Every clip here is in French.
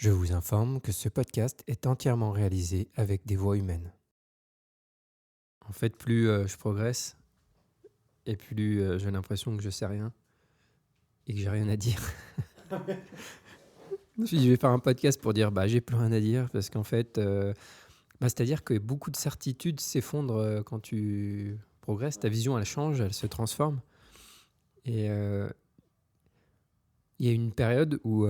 Je vous informe que ce podcast est entièrement réalisé avec des voix humaines. En fait, plus je progresse et plus j'ai l'impression que je sais rien et que j'ai rien à dire. Je vais faire un podcast pour dire j'ai plus rien à dire parce qu'en fait, c'est-à-dire que beaucoup de certitudes s'effondrent quand tu progresses. Ta vision, elle change, elle se transforme. Et il y a une période où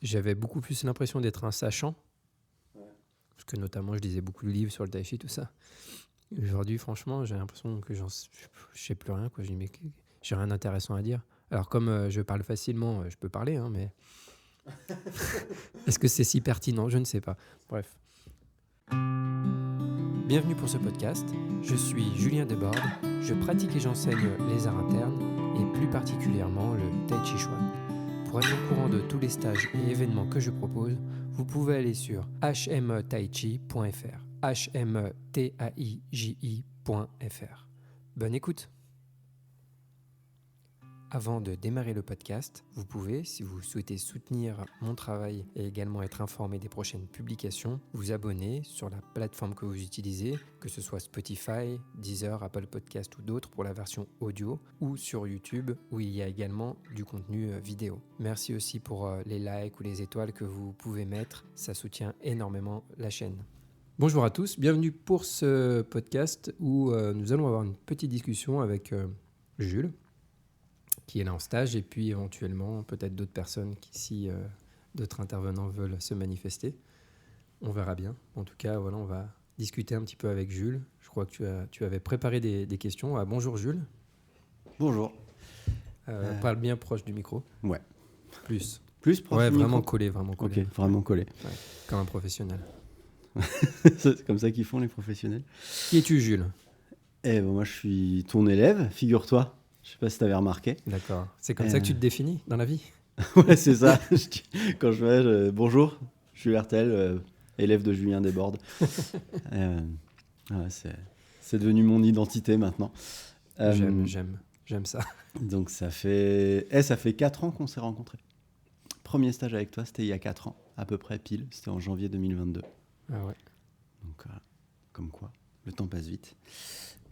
j'avais beaucoup plus l'impression d'être un sachant. Parce que notamment, je lisais beaucoup de livres sur le tai chi, tout ça. Et aujourd'hui, franchement, j'ai l'impression que je sais plus rien. Quoi. Je dis, mais j'ai rien d'intéressant à dire. Alors, comme je parle facilement, je peux parler, hein, mais est-ce que c'est si pertinent? Je ne sais pas. Bref. Bienvenue pour ce podcast. Je suis Julien Desbordes. Je pratique et j'enseigne les arts internes et plus particulièrement le Tai Chi Chuan. Pour être au courant de tous les stages et événements que je propose, vous pouvez aller sur hmetaichi.fr. hmetaiji.fr. Bonne écoute. Avant de démarrer le podcast, vous pouvez, si vous souhaitez soutenir mon travail et également être informé des prochaines publications, vous abonner sur la plateforme que vous utilisez, que ce soit Spotify, Deezer, Apple Podcast ou d'autres pour la version audio, ou sur YouTube où il y a également du contenu vidéo. Merci aussi pour les likes ou les étoiles que vous pouvez mettre, ça soutient énormément la chaîne. Bonjour à tous, bienvenue pour ce podcast où nous allons avoir une petite discussion avec Jules, qui est là en stage, et puis éventuellement peut-être d'autres personnes qui, si d'autres intervenants veulent se manifester. On verra bien. En tout cas, voilà, on va discuter un petit peu avec Jules. Je crois que tu avais préparé des questions. Bonjour Jules. Bonjour. Parle bien proche du micro. Ouais. Plus. Plus proche Ouais, du vraiment micro. collé, vraiment collé. Ok, vraiment collé. Ouais, comme un professionnel. C'est comme ça qu'ils font les professionnels. Qui es-tu, Jules? Moi, je suis ton élève, figure-toi. Je sais pas si tu avais remarqué. D'accord. C'est comme ça que tu te définis dans la vie? Ouais, c'est ça. Quand je vais, bonjour, je suis RTL, élève de Julien Desbordes. C'est devenu mon identité maintenant. J'aime ça. Donc ça fait 4 ans qu'on s'est rencontrés. Premier stage avec toi, c'était il y a 4 ans, à peu près pile. C'était en janvier 2022. Ah ouais. Donc, comme quoi, le temps passe vite.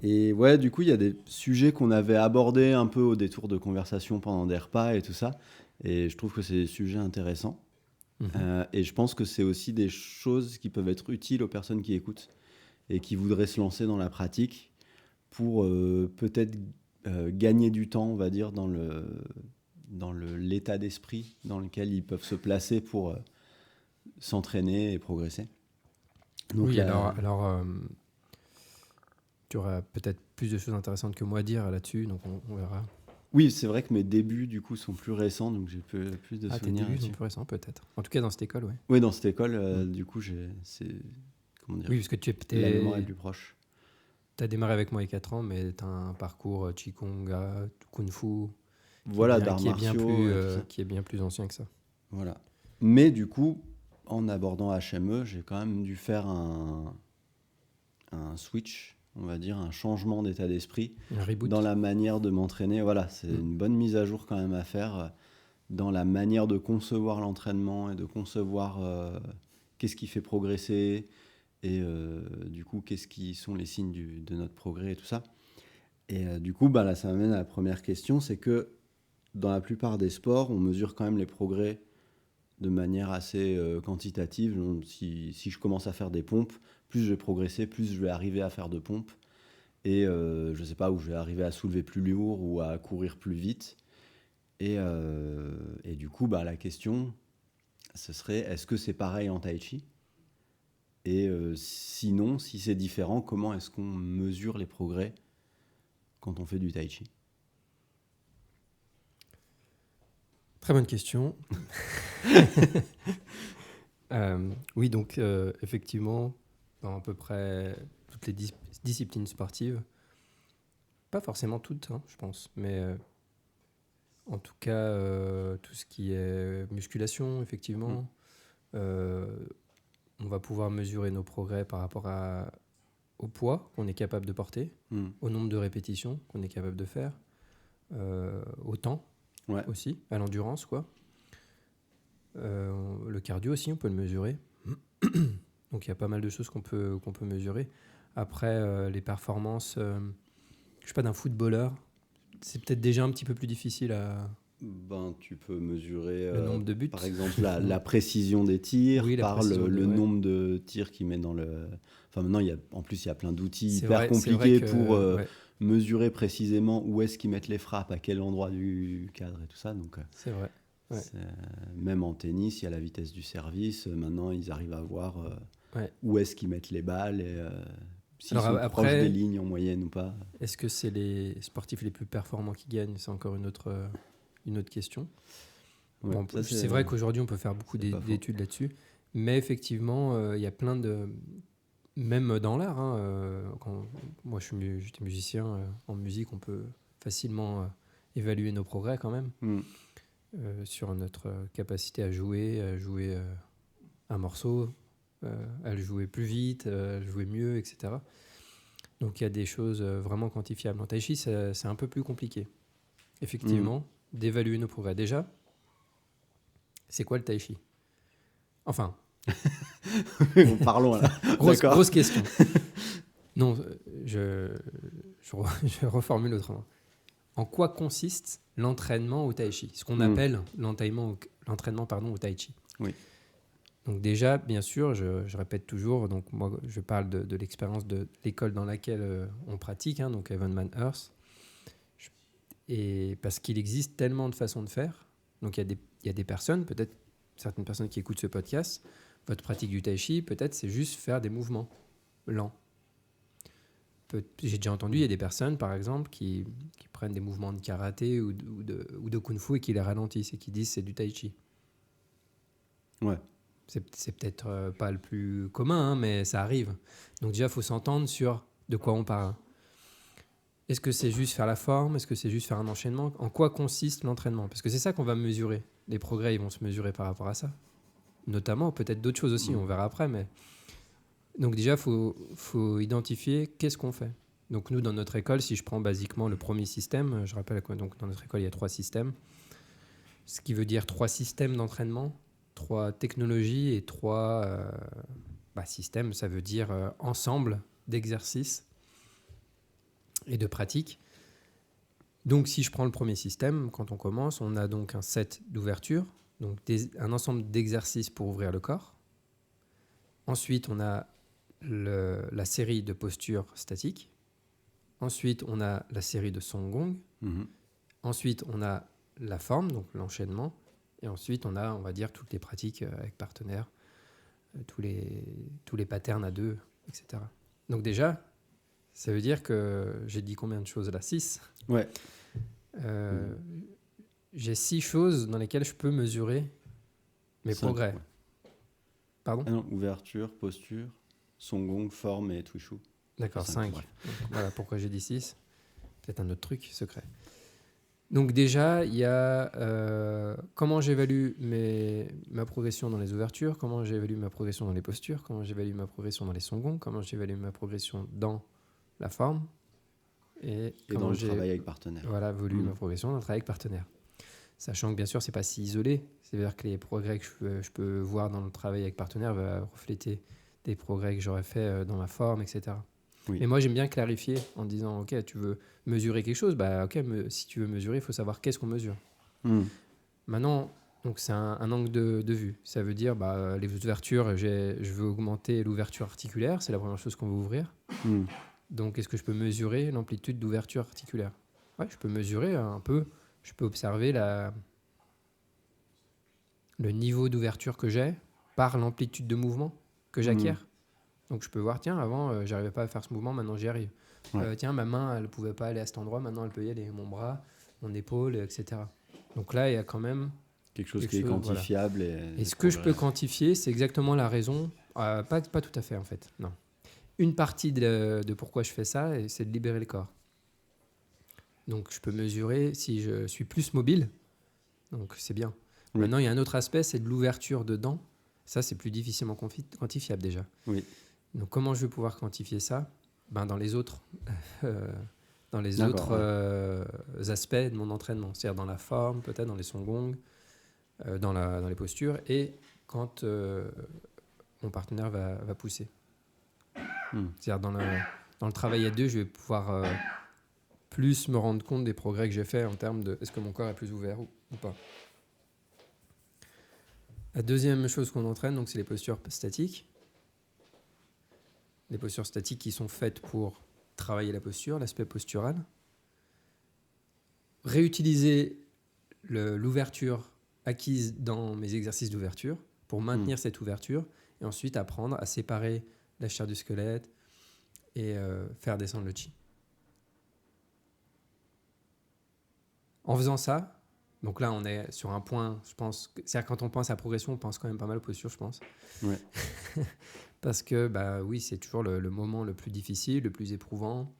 Et ouais, du coup, il y a des sujets qu'on avait abordés un peu au détour de conversation pendant des repas et tout ça. Et je trouve que c'est des sujets intéressants. Et je pense que c'est aussi des choses qui peuvent être utiles aux personnes qui écoutent et qui voudraient se lancer dans la pratique pour peut-être gagner du temps, on va dire, dans l'état d'esprit dans lequel ils peuvent se placer pour s'entraîner et progresser. Donc, oui, alors tu auras peut-être plus de choses intéressantes que moi à dire là-dessus, donc on verra. Oui, c'est vrai que mes débuts, du coup, sont plus récents, donc j'ai plus de souvenirs. Tes débuts sont plus récents, peut-être. En tout cas, dans cette école, oui. Oui, dans cette école, du coup, comment dire, Oui, parce que la mémoire est plus proche. Tu as démarré avec moi il y a 4 ans, mais tu as un parcours Qigong, Kung Fu, Voilà, d'arts martiaux, qui est bien plus ancien que ça. Voilà. Mais du coup, en abordant HME, j'ai quand même dû faire un switch, on va dire, un changement d'état d'esprit Un reboot. dans la manière de m'entraîner. Voilà, c'est une bonne mise à jour quand même à faire dans la manière de concevoir l'entraînement et de concevoir qu'est-ce qui fait progresser et du coup, qu'est-ce qui sont les signes de notre progrès et tout ça. Et du coup, là, ça m'amène à la première question, c'est que dans la plupart des sports, on mesure quand même les progrès de manière assez quantitative. Donc, si je commence à faire des pompes, plus je vais progresser, plus je vais arriver à faire de pompes. Et je ne sais pas, où je vais arriver à soulever plus lourd ou à courir plus vite. Et du coup, la question, ce serait, est-ce que c'est pareil en tai chi? Et sinon, si c'est différent, comment est-ce qu'on mesure les progrès quand on fait du tai chi? Très bonne question. Oui, donc effectivement, dans à peu près toutes les disciplines sportives, pas forcément toutes, je pense, mais en tout cas, tout ce qui est musculation, effectivement, on va pouvoir mesurer nos progrès par rapport au poids qu'on est capable de porter, au nombre de répétitions qu'on est capable de faire, au temps aussi, à l'endurance, quoi. Le cardio aussi, on peut le mesurer. Donc il y a pas mal de choses qu'on peut mesurer. Après, les performances, je sais pas, d'un footballeur, c'est peut-être déjà un petit peu plus difficile à... Tu peux mesurer, Le nombre de buts. par exemple, la précision des tirs, Oui, la par précision le ouais. nombre de tirs qu'il met dans le... Enfin, maintenant, en plus, il y a plein d'outils C'est hyper vrai compliqués que, pour ouais, mesurer précisément où est-ce qu'ils mettent les frappes, à quel endroit du cadre et tout ça. Donc, c'est vrai. Ouais. même en tennis, il y a la vitesse du service. Maintenant, ils arrivent à voir Ouais. où est-ce qu'ils mettent les balles et s'ils Alors sont après, proches des lignes en moyenne ou pas. est-ce que c'est les sportifs les plus performants qui gagnent? C'est encore une autre question. Ouais, Bon, ça, c'est vrai qu'aujourd'hui, on peut faire beaucoup c'est pas faux. d'études là-dessus. Mais effectivement, il y a plein de... Même dans l'art, moi j'étais musicien, en musique, on peut facilement évaluer nos progrès quand même, sur notre capacité à jouer un morceau, à le jouer plus vite, à le jouer mieux, etc. Donc il y a des choses vraiment quantifiables. En tai chi, c'est un peu plus compliqué, effectivement, d'évaluer nos progrès. Déjà, c'est quoi le tai chi? Enfin, Parlons là. grosse question. Non, je reformule autrement. En quoi consiste l'entraînement au tai chi? Ce qu'on appelle l'entraînement au tai chi. Oui. Donc déjà, bien sûr, je répète toujours, donc moi je parle de l'expérience de l'école dans laquelle on pratique, donc Evenman Earth. Et parce qu'il existe tellement de façons de faire. Donc il y a des personnes, peut-être certaines personnes qui écoutent ce podcast, votre pratique du tai chi, peut-être c'est juste faire des mouvements lents. J'ai déjà entendu, il y a des personnes, par exemple, qui prennent des mouvements de karaté ou de kung-fu et qui les ralentissent et qui disent c'est du tai chi. Ouais. C'est peut-être pas le plus commun, mais ça arrive. Donc déjà, il faut s'entendre sur de quoi on parle. Est-ce que c'est juste faire la forme? Est-ce que c'est juste faire un enchaînement? En quoi consiste l'entraînement? Parce que c'est ça qu'on va mesurer. Les progrès, ils vont se mesurer par rapport à ça. Notamment, peut-être d'autres choses aussi, on verra après. Mais... Donc déjà, il faut identifier qu'est-ce qu'on fait. Donc nous, dans notre école, si je prends basiquement le premier système, je rappelle que donc, dans notre école, il y a 3 systèmes. Ce qui veut dire 3 systèmes d'entraînement, 3 technologies et 3 systèmes. Ça veut dire ensemble d'exercices et de pratiques. Donc si je prends le premier système, quand on commence, on a donc un set d'ouverture, donc un ensemble d'exercices pour ouvrir le corps. Ensuite, on a la série de postures statiques. Ensuite, on a la série de Song Gong. Ensuite, on a la forme, donc l'enchaînement. Et ensuite, on va dire, toutes les pratiques avec partenaires, tous les patterns à 2, etc. Donc déjà, ça veut dire que j'ai dit combien de choses là? 6. Ouais. J'ai 6 choses dans lesquelles je peux mesurer mes 5, progrès. ouais. Pardon? Ah non, ouverture, posture, Song Gong, forme et Twishu. D'accord, 5. Ouais. Voilà pourquoi j'ai dit 6. Peut-être un autre truc secret. Donc déjà, il y a comment j'évalue ma progression dans les ouvertures, comment j'évalue ma progression dans les postures, comment j'évalue ma progression dans les Song Gong, comment j'évalue ma progression dans la forme et dans le travail avec partenaire. Voilà, évalue ma progression dans le travail avec partenaire. Sachant que bien sûr, c'est pas si isolé. C'est-à-dire que les progrès que je peux voir dans le travail avec partenaire vont refléter des progrès que j'aurais fait dans ma forme, etc. Oui. Mais moi, j'aime bien clarifier en disant, OK, tu veux mesurer quelque chose, si tu veux mesurer, il faut savoir qu'est-ce qu'on mesure. Maintenant, donc c'est un angle de vue. Ça veut dire, les ouvertures, je veux augmenter l'ouverture articulaire, c'est la première chose qu'on veut ouvrir. Donc, est-ce que je peux mesurer l'amplitude d'ouverture articulaire? Ouais, je peux mesurer un peu, je peux observer le niveau d'ouverture que j'ai par l'amplitude de mouvement que j'acquiers. Donc je peux voir, tiens, avant, j'arrivais pas à faire ce mouvement, maintenant j'y arrive. Ouais. Tiens, ma main, elle pouvait pas aller à cet endroit, maintenant elle peut y aller. Mon bras, mon épaule, etc. Donc là, il y a quand même... quelque chose qui est quantifiable. Voilà. Et ce que je peux quantifier, c'est exactement la raison. Pas tout à fait, en fait, non. Une partie de pourquoi je fais ça, c'est de libérer le corps. Donc je peux mesurer si je suis plus mobile. Donc c'est bien. Oui. Maintenant, il y a un autre aspect, c'est de l'ouverture dedans. Ça, c'est plus difficilement quantifiable déjà. Oui. Donc, comment je vais pouvoir quantifier ça? Dans les autres, aspects de mon entraînement. C'est-à-dire dans la forme, peut-être dans les Song Gong, dans les postures et quand mon partenaire va pousser. C'est-à-dire dans le travail à deux, je vais pouvoir plus me rendre compte des progrès que j'ai faits en termes de est-ce que mon corps est plus ouvert ou pas. La deuxième chose qu'on entraîne, donc, c'est les postures statiques. Les postures statiques qui sont faites pour travailler la posture, l'aspect postural. Réutiliser l'ouverture acquise dans mes exercices d'ouverture pour maintenir cette ouverture et ensuite apprendre à séparer la chair du squelette et faire descendre le chi. En faisant ça, donc là on est sur un point, je pense, c'est-à-dire quand on pense à progression, on pense quand même pas mal aux postures, je pense. Ouais. Parce que oui, c'est toujours le moment le plus difficile, le plus éprouvant.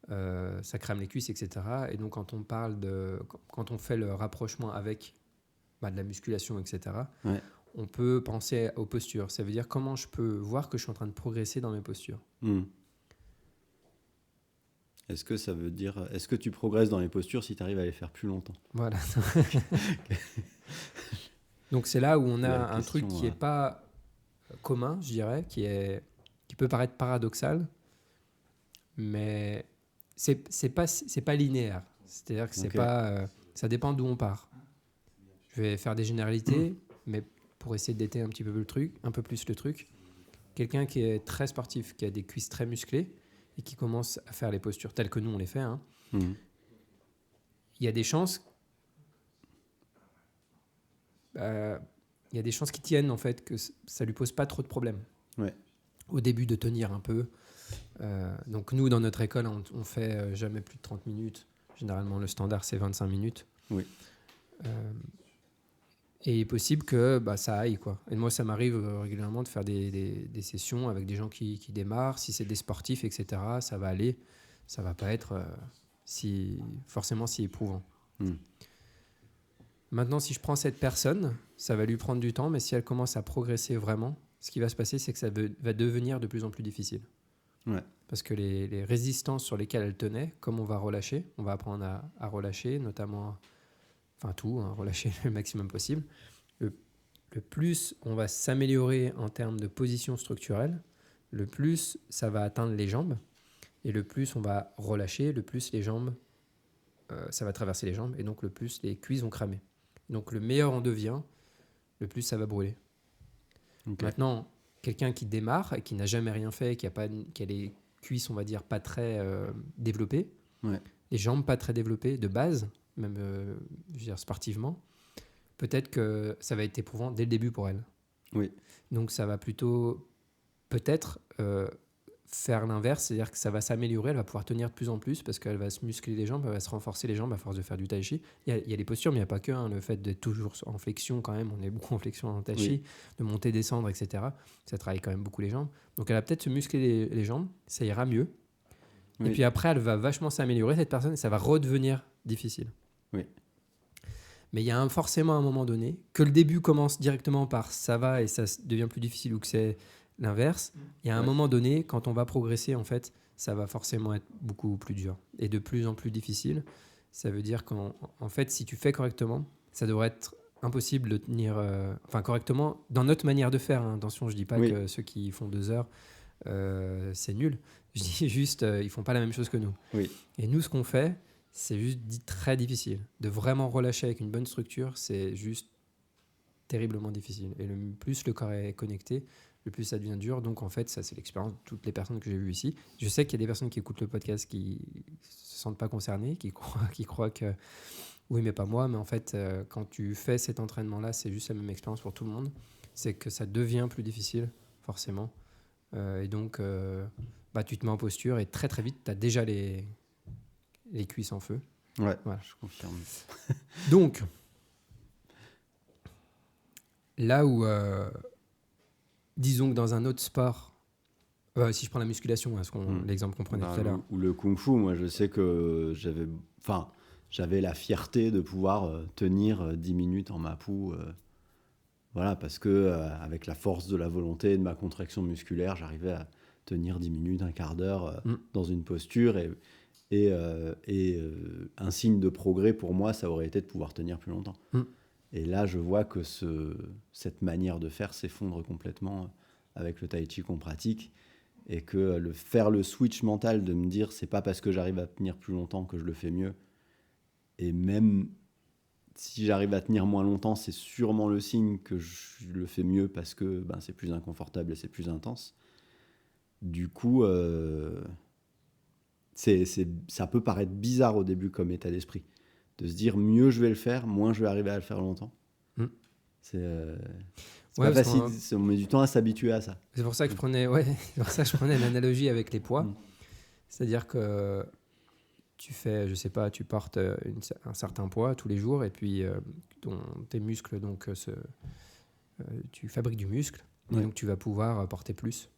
Ça crame les cuisses, etc. Et donc quand on fait le rapprochement avec de la musculation, etc., on peut penser aux postures. Ça veut dire comment je peux voir que je suis en train de progresser dans mes postures. Est-ce que ça veut dire... Est-ce que tu progresses dans les postures si tu arrives à les faire plus longtemps ? Voilà. Donc c'est là où on a un truc qui n'est pas commun, je dirais, qui peut paraître paradoxal, mais c'est pas linéaire. C'est-à-dire que c'est pas... ça dépend d'où on part. Je vais faire des généralités, mais pour essayer d'étayer un peu plus le truc. Quelqu'un qui est très sportif, qui a des cuisses très musclées et qui commence à faire les postures telles que nous on les fait, il y a des chances qui tiennent en fait que ça lui pose pas trop de problèmes. Au début de tenir un peu. Donc nous dans notre école on fait jamais plus de 30 minutes. Généralement le standard c'est 25 minutes. Et il est possible que ça aille, quoi. Et moi, ça m'arrive régulièrement de faire des sessions avec des gens qui démarrent. Si c'est des sportifs, etc., ça va aller. Ça ne va pas être forcément si éprouvant. Maintenant, si je prends cette personne, ça va lui prendre du temps, mais si elle commence à progresser vraiment, ce qui va se passer, c'est que ça va devenir de plus en plus difficile. Parce que les résistances sur lesquelles elle tenait, comme on va relâcher, on va apprendre à relâcher, notamment... relâcher le maximum possible. Le plus on va s'améliorer en termes de position structurelle, le plus ça va atteindre les jambes, et le plus on va relâcher, le plus les jambes, ça va traverser les jambes, et donc le plus les cuisses vont cramer. Donc le meilleur on devient, le plus ça va brûler. Maintenant, quelqu'un qui démarre et qui n'a jamais rien fait, qui a les cuisses, on va dire, pas très développées, les jambes pas très développées de base, même je veux dire sportivement, peut-être que ça va être éprouvant dès le début pour elle. Donc ça va plutôt peut-être faire l'inverse, c'est-à-dire que ça va s'améliorer, elle va pouvoir tenir de plus en plus parce qu'elle va se muscler les jambes, elle va se renforcer les jambes à force de faire du tai chi. Il y a les postures, mais il n'y a pas que le fait d'être toujours en flexion quand même, on est beaucoup en flexion en tai chi, de monter, descendre, etc. Ça travaille quand même beaucoup les jambes. Donc elle va peut-être se muscler les jambes, ça ira mieux. Et puis après, elle va vachement s'améliorer, cette personne, et ça va redevenir difficile. Mais il y a forcément un moment donné que le début commence directement par ça va et ça devient plus difficile ou que c'est l'inverse. Il y a un moment donné, quand on va progresser, en fait, ça va forcément être beaucoup plus dur et de plus en plus difficile. Ça veut dire qu'en fait, si tu fais correctement, ça devrait être impossible de tenir correctement dans notre manière de faire. Attention, je dis pas que ceux qui font 2 heures, c'est nul. Je dis juste, ils font pas la même chose que nous. Et nous, ce qu'on fait, c'est juste très difficile. De vraiment relâcher avec une bonne structure, c'est juste terriblement difficile. Et le plus le corps est connecté, le plus ça devient dur. Donc en fait, ça c'est l'expérience de toutes les personnes que j'ai vues ici. Je sais qu'il y a des personnes qui écoutent le podcast qui se sentent pas concernées, qui croient que oui mais pas moi. Mais en fait, quand tu fais cet entraînement-là, c'est juste la même expérience pour tout le monde. C'est que ça devient plus difficile, forcément. Et donc, tu te mets en posture et très très vite, tu as déjà les cuisses en feu. Voilà. Je confirme. Donc, là où, disons que dans un autre sport, si je prends la musculation, l'exemple qu'on prenait tout à l'heure. Ou le kung-fu, moi je sais que j'avais la fierté de pouvoir tenir 10 minutes en mapu. Parce que avec la force de la volonté et de ma contraction musculaire, j'arrivais à tenir 10 minutes, un quart d'heure dans une posture. Et un signe de progrès pour moi, ça aurait été de pouvoir tenir plus longtemps. Et là, je vois que cette manière de faire s'effondre complètement avec le tai chi qu'on pratique. Et que faire le switch mental de me dire c'est pas parce que j'arrive à tenir plus longtemps que je le fais mieux. Et même si j'arrive à tenir moins longtemps, c'est sûrement le signe que je le fais mieux parce que c'est plus inconfortable et c'est plus intense. Du coup, ça peut paraître bizarre au début comme état d'esprit. De se dire mieux je vais le faire, moins je vais arriver à le faire longtemps. Mm. C'est pas facile, on met du temps à s'habituer à ça. C'est pour ça que je prenais l'analogie avec les poids. C'est-à-dire que tu fais, je sais pas, tu portes un certain poids tous les jours et puis tes muscles, donc tu fabriques du muscle et donc tu vas pouvoir porter plus.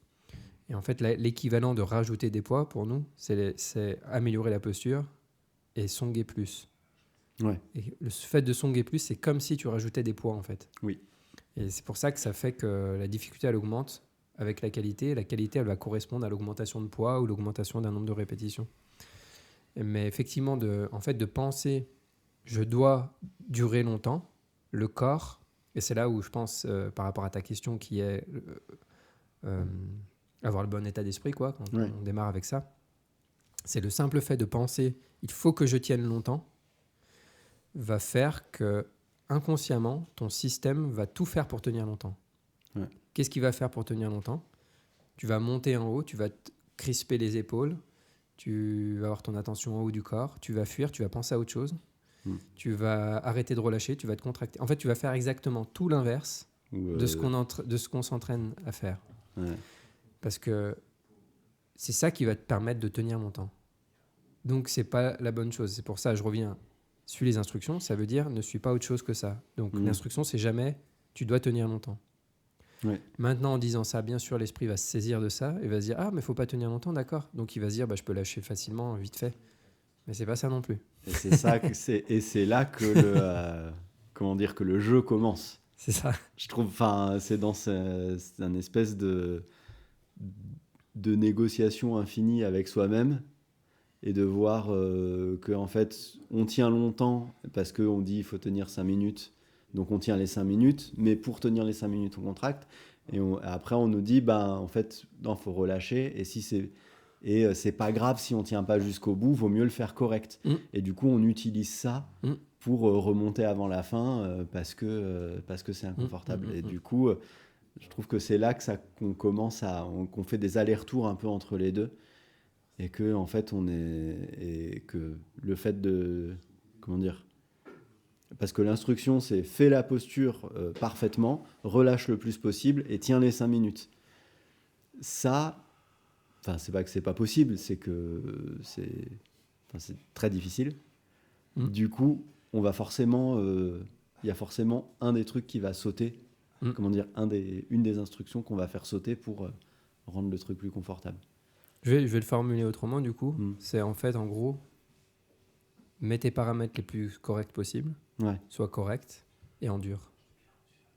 Et en fait, l'équivalent de rajouter des poids pour nous, c'est améliorer la posture et songer plus. Ouais. Et le fait de songer plus, c'est comme si tu rajoutais des poids en fait. Oui. Et c'est pour ça que ça fait que la difficulté, elle augmente avec la qualité. La qualité, elle va correspondre à l'augmentation de poids ou l'augmentation d'un nombre de répétitions. Mais effectivement, de penser, je dois durer longtemps, le corps, et c'est là où je pense, par rapport à ta question qui est avoir le bon état d'esprit, quoi, quand on démarre avec ça, c'est le simple fait de penser, il faut que je tienne longtemps, va faire que inconsciemment, ton système va tout faire pour tenir longtemps. Ouais. Qu'est-ce qu'il va faire pour tenir longtemps ? Tu vas monter en haut, tu vas crisper les épaules, tu vas avoir ton attention en haut du corps, tu vas fuir, tu vas penser à autre chose, tu vas arrêter de relâcher, tu vas te contracter. En fait, tu vas faire exactement tout l'inverse de ce qu'on s'entraîne à faire. Ouais. Parce que c'est ça qui va te permettre de tenir longtemps. Donc, c'est pas la bonne chose. C'est pour ça, je reviens. Suis les instructions, ça veut dire ne suis pas autre chose que ça. Donc, l'instruction, c'est jamais tu dois tenir longtemps. Ouais. Maintenant, en disant ça, bien sûr, l'esprit va se saisir de ça et va se dire ah, mais faut pas tenir longtemps, d'accord. Donc, il va se dire je peux lâcher facilement, vite fait. Mais c'est pas ça non plus. Et c'est là que que le jeu commence. C'est ça. Je trouve, c'est un espèce de négociation infinie avec soi-même. Et de voir qu'en fait, on tient longtemps parce qu'on dit qu'il faut tenir 5 minutes. Donc, on tient les 5 minutes. Mais pour tenir les 5 minutes, on contracte. Et après, on nous dit, en fait, non, il faut relâcher. Et c'est pas grave si on tient pas jusqu'au bout. Vaut mieux le faire correct. Et du coup, on utilise ça pour remonter avant la fin parce que c'est inconfortable. Et du coup, je trouve que c'est là qu'on commence qu'on fait des allers-retours un peu entre les deux. Et que en fait que le fait de parce que l'instruction c'est fais la posture parfaitement, relâche le plus possible et tiens les 5 minutes. Ça, c'est pas que c'est pas possible, c'est que c'est très difficile. Du coup, on va forcément il y a forcément un des trucs qui va sauter. Une des instructions qu'on va faire sauter pour rendre le truc plus confortable. Je vais le formuler autrement, du coup. C'est en fait, en gros, mets tes paramètres les plus corrects possibles, sois correct et endure.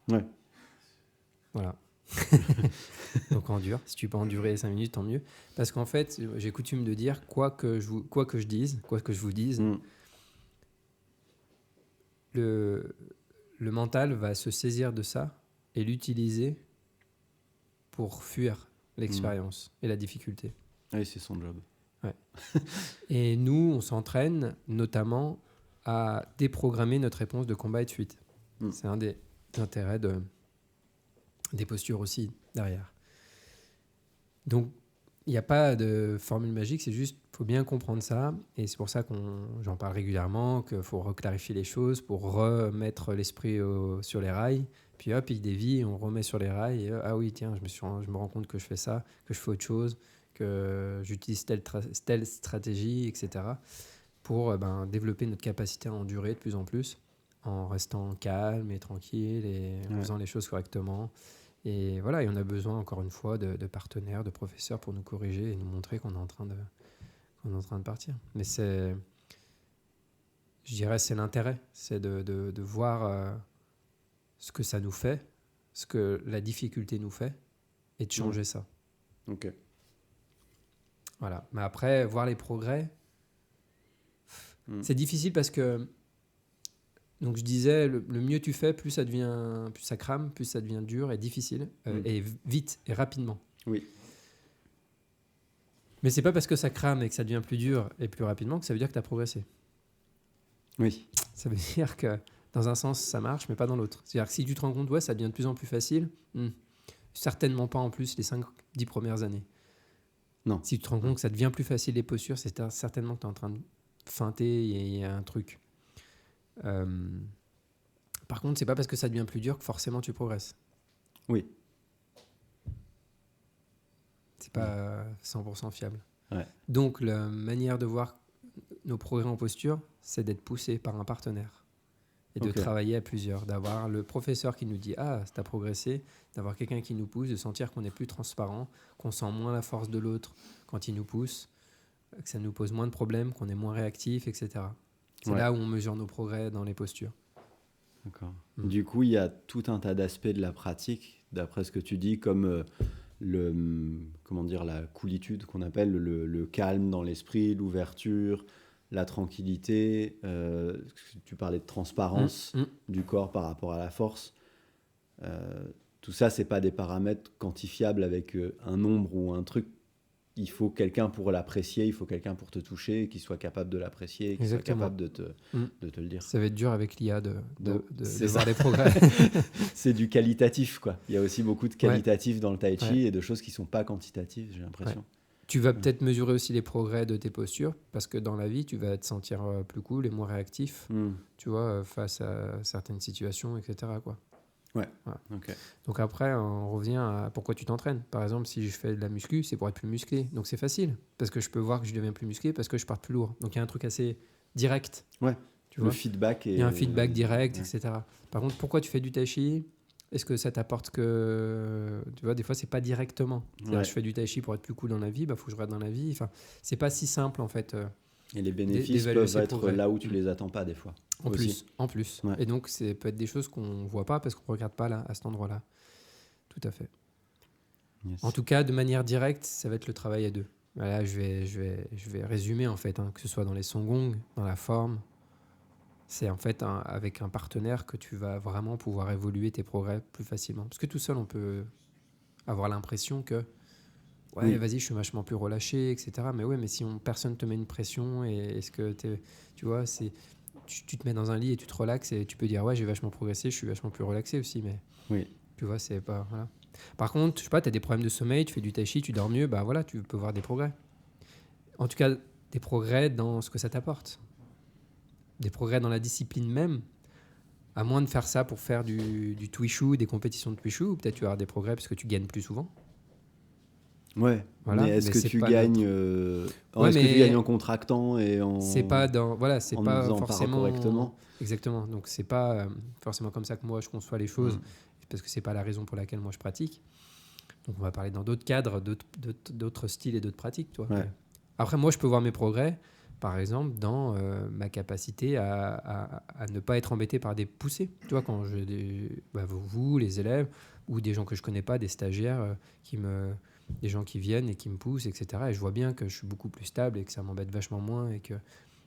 Ouais. Voilà. Donc endure. Si tu peux endurer 5 minutes, tant mieux. Parce qu'en fait, j'ai coutume de dire, quoi que je vous dise, le mental va se saisir de ça et l'utiliser pour fuir l'expérience et la difficulté. Oui, c'est son job. Ouais. Et nous, on s'entraîne notamment à déprogrammer notre réponse de combat et de fuite. C'est un des intérêts des postures aussi derrière. Donc, il n'y a pas de formule magique, c'est juste, il faut bien comprendre ça. Et c'est pour ça j'en parle régulièrement, qu'il faut reclarifier les choses pour remettre l'esprit sur les rails. Puis hop, il dévie, on remet sur les rails. Et, ah oui, tiens, je me rends compte que je fais ça, que je fais autre chose, que j'utilise telle stratégie, etc. pour développer notre capacité à endurer de plus en plus en restant calme et tranquille et en faisant les choses correctement. Et voilà, et on a besoin encore une fois de partenaires, de professeurs pour nous corriger et nous montrer qu'on est en train de partir. Mais je dirais c'est l'intérêt, c'est de voir ce que ça nous fait, ce que la difficulté nous fait et de changer ça. Ok. Voilà. Mais après, voir les progrès, c'est difficile parce que Donc je disais, le mieux tu fais, plus ça crame, plus ça devient dur et difficile, et vite et rapidement. Oui. Mais c'est pas parce que ça crame et que ça devient plus dur et plus rapidement que ça veut dire que tu as progressé. Oui. Ça veut dire que dans un sens ça marche, mais pas dans l'autre. C'est-à-dire que si tu te rends compte, ouais, ça devient de plus en plus facile, certainement pas en plus les 5-10 premières années. Non. Si tu te rends compte que ça devient plus facile les postures, c'est certainement que tu es en train de feinter, il y a un truc. Par contre, c'est pas parce que ça devient plus dur que forcément tu progresses. Oui. C'est pas 100% fiable. Ouais. Donc, la manière de voir nos progrès en posture, c'est d'être poussé par un partenaire et de travailler à plusieurs, d'avoir le professeur qui nous dit « Ah, t'as progressé », d'avoir quelqu'un qui nous pousse, de sentir qu'on est plus transparent, qu'on sent moins la force de l'autre quand il nous pousse, que ça nous pose moins de problèmes, qu'on est moins réactif, etc. C'est là où on mesure nos progrès dans les postures. D'accord. Du coup, il y a tout un tas d'aspects de la pratique, d'après ce que tu dis, comme la coolitude qu'on appelle, le calme dans l'esprit, l'ouverture, la tranquillité. Tu parlais de transparence du corps par rapport à la force. Tout ça, c'est pas des paramètres quantifiables avec un nombre ou un truc. Il faut quelqu'un pour l'apprécier, il faut quelqu'un pour te toucher, qui soit capable de l'apprécier, qui soit capable de te le dire. Ça va être dur avec l'IA de voir les progrès. C'est du qualitatif, quoi. Il y a aussi beaucoup de qualitatif dans le tai chi et de choses qui ne sont pas quantitatives, j'ai l'impression. Ouais. Tu vas peut-être mesurer aussi les progrès de tes postures, parce que dans la vie, tu vas te sentir plus cool et moins réactif, tu vois, face à certaines situations, etc., quoi. Ouais. Okay. Donc après, on revient à pourquoi tu t'entraînes. Par exemple, si je fais de la muscu, c'est pour être plus musclé. Donc c'est facile, parce que je peux voir que je deviens plus musclé, parce que je pars plus lourd. Donc il y a un truc assez direct. Ouais. Tu vois, feedback. Il y a un feedback direct, etc. Par contre, pourquoi tu fais du tai chi ? Est-ce que ça t'apporte que... Tu vois, des fois, c'est pas directement. C'est-à-dire, je fais du tai chi pour être plus cool dans la vie, faut que je reste dans la vie. Enfin, c'est pas si simple, en fait. Et les bénéfices peuvent être là où tu les attends pas, des fois. En plus. Ouais. Et donc, ça peut être des choses qu'on voit pas parce qu'on regarde pas là, à cet endroit-là. Tout à fait. Yes. En tout cas, de manière directe, ça va être le travail à deux. Voilà, je vais résumer, en fait, que ce soit dans les Song, dans la forme. C'est en fait avec un partenaire que tu vas vraiment pouvoir évoluer tes progrès plus facilement. Parce que tout seul, on peut avoir l'impression que vas-y, je suis vachement plus relâché, etc. Mais si personne ne te met une pression, est-ce que tu vois, tu te mets dans un lit et tu te relaxes et tu peux dire j'ai vachement progressé, je suis vachement plus relaxé aussi. Mais tu vois, c'est pas... Voilà. Par contre, je sais pas, tu as des problèmes de sommeil, tu fais du tai chi, tu dors mieux, tu peux voir des progrès. En tout cas, des progrès dans ce que ça t'apporte. Des progrès dans la discipline même, à moins de faire ça pour faire du Twishu, des compétitions de Twishu, ou peut-être tu vas avoir des progrès parce que tu gagnes plus souvent. Ouais, voilà, mais est-ce que tu gagnes est-ce que tu gagnes en contractant et en c'est pas dans c'est en pas faisant forcément correctement. Exactement. Donc c'est pas forcément comme ça que moi je conçois les choses, parce que c'est pas la raison pour laquelle moi je pratique. Donc on va parler dans d'autres cadres, d'autres styles et d'autres pratiques, toi. Ouais. Après moi je peux voir mes progrès, par exemple, dans ma capacité à ne pas être embêté par des poussées. Tu vois, quand vous, les élèves, ou des gens que je connais pas, des stagiaires des gens qui viennent et qui me poussent, etc. Et je vois bien que je suis beaucoup plus stable et que ça m'embête vachement moins et que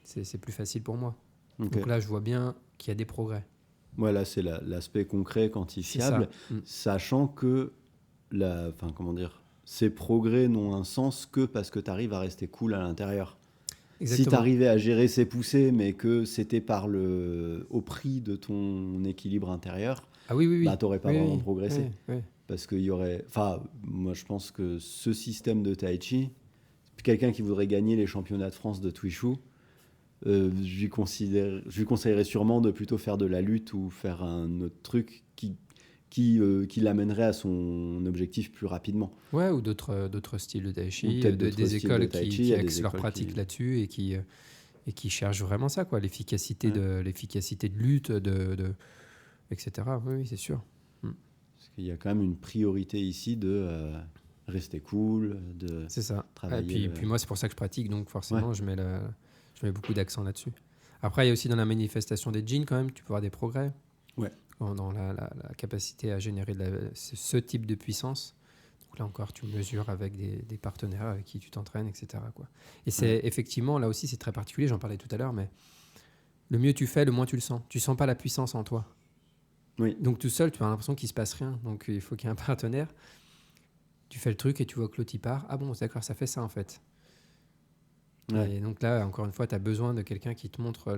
c'est plus facile pour moi. Okay. Donc là, je vois bien qu'il y a des progrès. Voilà, c'est l'aspect concret, quantifiable, sachant que ces progrès n'ont un sens que parce que tu arrives à rester cool à l'intérieur. Exactement. Si tu arrivais à gérer ces poussées, mais que c'était au prix de ton équilibre intérieur, tu n'aurais pas vraiment progressé. Oui. Parce qu'il y aurait... moi, je pense que ce système de tai chi, quelqu'un qui voudrait gagner les championnats de France de Twishu, je lui conseillerais sûrement de plutôt faire de la lutte ou faire un autre truc qui l'amènerait à son objectif plus rapidement. Ouais, ou d'autres styles de tai chi, des écoles qui axent leur pratique là-dessus et qui cherchent vraiment ça, quoi, l'efficacité de lutte, etc. Oui, c'est sûr. Parce qu'il y a quand même une priorité ici de rester cool, de travailler. Et puis moi, c'est pour ça que je pratique, donc forcément, je mets beaucoup d'accent là-dessus. Après, il y a aussi dans la manifestation des jeans, quand même, tu peux avoir des progrès. Ouais. Dans la capacité à générer ce type de puissance. Donc là encore, tu mesures avec des partenaires avec qui tu t'entraînes, etc., quoi. Et c'est effectivement, là aussi, c'est très particulier, j'en parlais tout à l'heure, mais le mieux tu fais, le moins tu le sens. Tu sens pas la puissance en toi. Oui. Donc tout seul, tu as l'impression qu'il se passe rien. Donc il faut qu'il y ait un partenaire. Tu fais le truc et tu vois que l'autre il part. Ah bon, d'accord, ça fait ça en fait. Ouais. Et donc là, encore une fois, tu as besoin de quelqu'un qui te montre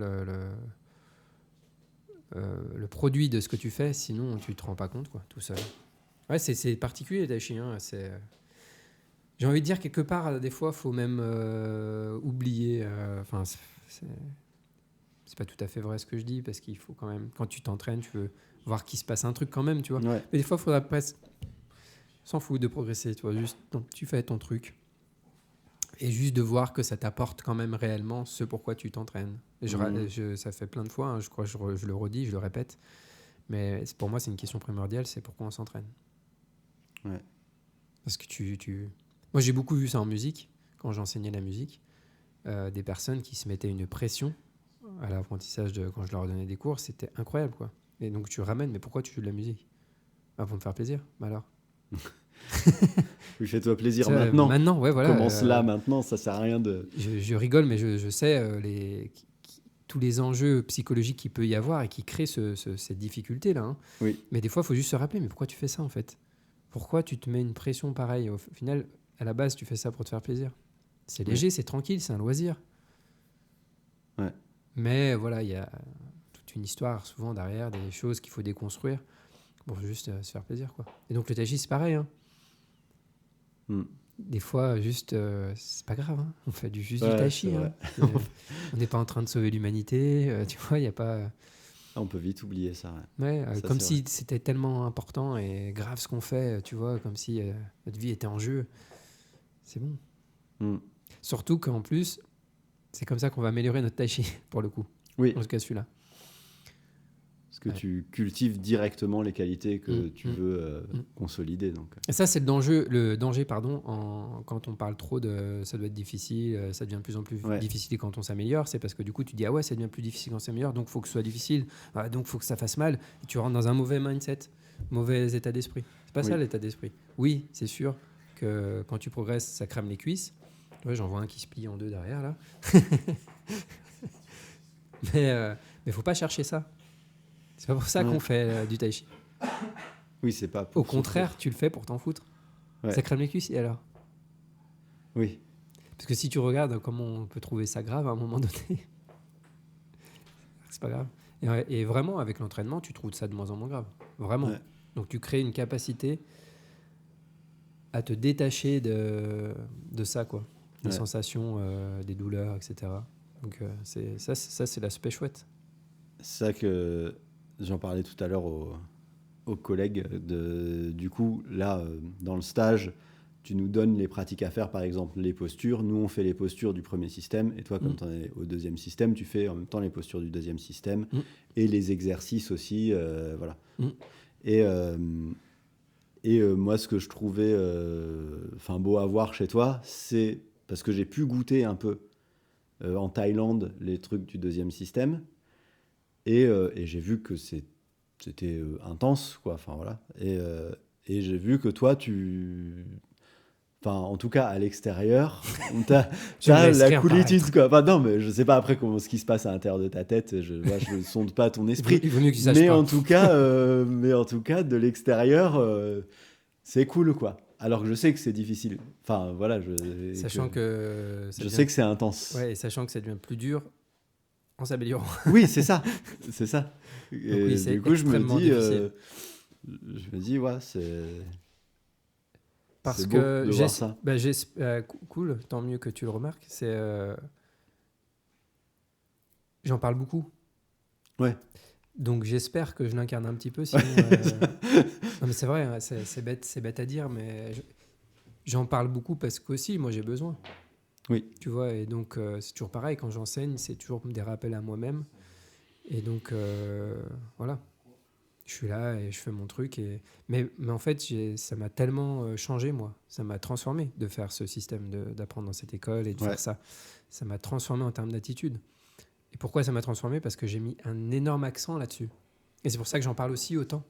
le produit de ce que tu fais, sinon tu te rends pas compte, quoi, tout seul. Ouais, c'est particulier, Taichi. Hein, j'ai envie de dire, quelque part, des fois, il faut même oublier. Enfin, c'est pas tout à fait vrai ce que je dis, parce qu'il faut quand même, quand tu t'entraînes, tu veux voir qu'il se passe un truc quand même, tu vois. Ouais. Mais des fois, il faudra presque s'en fout de progresser, tu vois. Juste, tu fais ton truc. Et juste de voir que ça t'apporte quand même réellement ce pourquoi tu t'entraînes. Et ça fait plein de fois, hein, je crois, je le redis, je le répète. Mais pour moi, c'est une question primordiale, c'est pourquoi on s'entraîne. Ouais. Parce que moi, j'ai beaucoup vu ça en musique, quand j'enseignais la musique. Des personnes qui se mettaient une pression à l'apprentissage quand je leur donnais des cours, c'était incroyable, quoi. Et donc, tu ramènes, mais pourquoi tu joues de la musique ? Ah, pour me faire plaisir, bah alors. Oui, fais-toi plaisir maintenant. Maintenant, ouais, voilà. Commence là, maintenant, ça sert à rien de... Je rigole, mais je sais tous les enjeux psychologiques qu'il peut y avoir et qui créent cette difficulté-là. Hein. Oui. Mais des fois, il faut juste se rappeler, mais pourquoi tu fais ça, en fait ? Pourquoi tu te mets une pression pareille ? Au final, à la base, tu fais ça pour te faire plaisir. C'est léger, c'est tranquille, c'est un loisir. Ouais. Mais voilà, il y a toute une histoire, souvent, derrière, des choses qu'il faut déconstruire pour juste se faire plaisir, quoi. Et donc, le tai chi, c'est pareil, hein. Des fois, juste, c'est pas grave, hein. On fait juste du tai chi. Hein. On n'est pas en train de sauver l'humanité. Tu vois, il n'y a pas. On peut vite oublier ça. Ouais, ça comme si c'était tellement important et grave ce qu'on fait, tu vois, comme si notre vie était en jeu. C'est bon. Surtout qu'en plus, c'est comme ça qu'on va améliorer notre tai chi, pour le coup. Oui. En tout cas, celui-là. Parce que tu cultives directement les qualités que tu veux consolider. Donc. Et ça, c'est le danger, quand on parle trop de ça doit être difficile, ça devient de plus en plus difficile quand on s'améliore. C'est parce que du coup, tu dis, ah ouais, ça devient plus difficile quand on s'améliore, donc il faut que ce soit difficile, donc il faut que ça fasse mal. Et tu rentres dans un mauvais mindset, mauvais état d'esprit. C'est pas ça l'état d'esprit. Oui, c'est sûr que quand tu progresses, ça crame les cuisses. Ouais, j'en vois un qui se plie en deux derrière, là. Mais faut pas chercher ça. C'est pas pour ça qu'on fait du tai chi. Oui, c'est pas pour Au contraire, tu le fais pour t'en foutre. Ça crame les cuisses, et alors ? Oui. Parce que si tu regardes comment on peut trouver ça grave à un moment donné, c'est pas grave. Et vraiment, avec l'entraînement, tu trouves ça de moins en moins grave. Vraiment. Ouais. Donc, tu crées une capacité à te détacher de ça, quoi. Des sensations, des douleurs, etc. Donc, ça, c'est l'aspect chouette. C'est ça que j'en parlais tout à l'heure aux collègues. Du coup, là, dans le stage, tu nous donnes les pratiques à faire, par exemple les postures. Nous, on fait les postures du premier système. Et toi, comme tu en es au deuxième système, tu fais en même temps les postures du deuxième système et les exercices aussi. Voilà. Et moi, ce que je trouvais beau à voir chez toi, c'est parce que j'ai pu goûter un peu en Thaïlande les trucs du deuxième système. Et j'ai vu que c'était intense, quoi. Enfin, voilà. Et j'ai vu que toi, en tout cas, à l'extérieur, t'as la coolitude, quoi. Enfin, non, mais je sais pas après ce qui se passe à l'intérieur de ta tête. Je ne sonde pas ton esprit. Il vaut mieux que tu saches mais pas. En tout cas, de l'extérieur, c'est cool, quoi. Alors que je sais que c'est difficile. Enfin, voilà. Sachant que je sais que c'est intense. Ouais, et sachant que ça devient plus dur en s'améliorant. Oui, c'est ça. C'est ça. Et oui, du coup, je me dis, ouais, c'est... Parce c'est que beau de voir ça. Cool, tant mieux que tu le remarques. J'en parle beaucoup. Ouais. Donc j'espère que je l'incarne un petit peu. Sinon, non, mais c'est vrai, hein, c'est bête à dire, mais j'en parle beaucoup parce qu'aussi, moi, j'ai besoin. Oui. Tu vois, et donc c'est toujours pareil. Quand j'enseigne, c'est toujours des rappels à moi-même. Et donc, voilà. Je suis là et je fais mon truc. Mais en fait, ça m'a tellement changé, moi. Ça m'a transformé de faire ce système, d'apprendre dans cette école et de faire ça. Ça m'a transformé en termes d'attitude. Et pourquoi ça m'a transformé ? Parce que j'ai mis un énorme accent là-dessus. Et c'est pour ça que j'en parle aussi autant.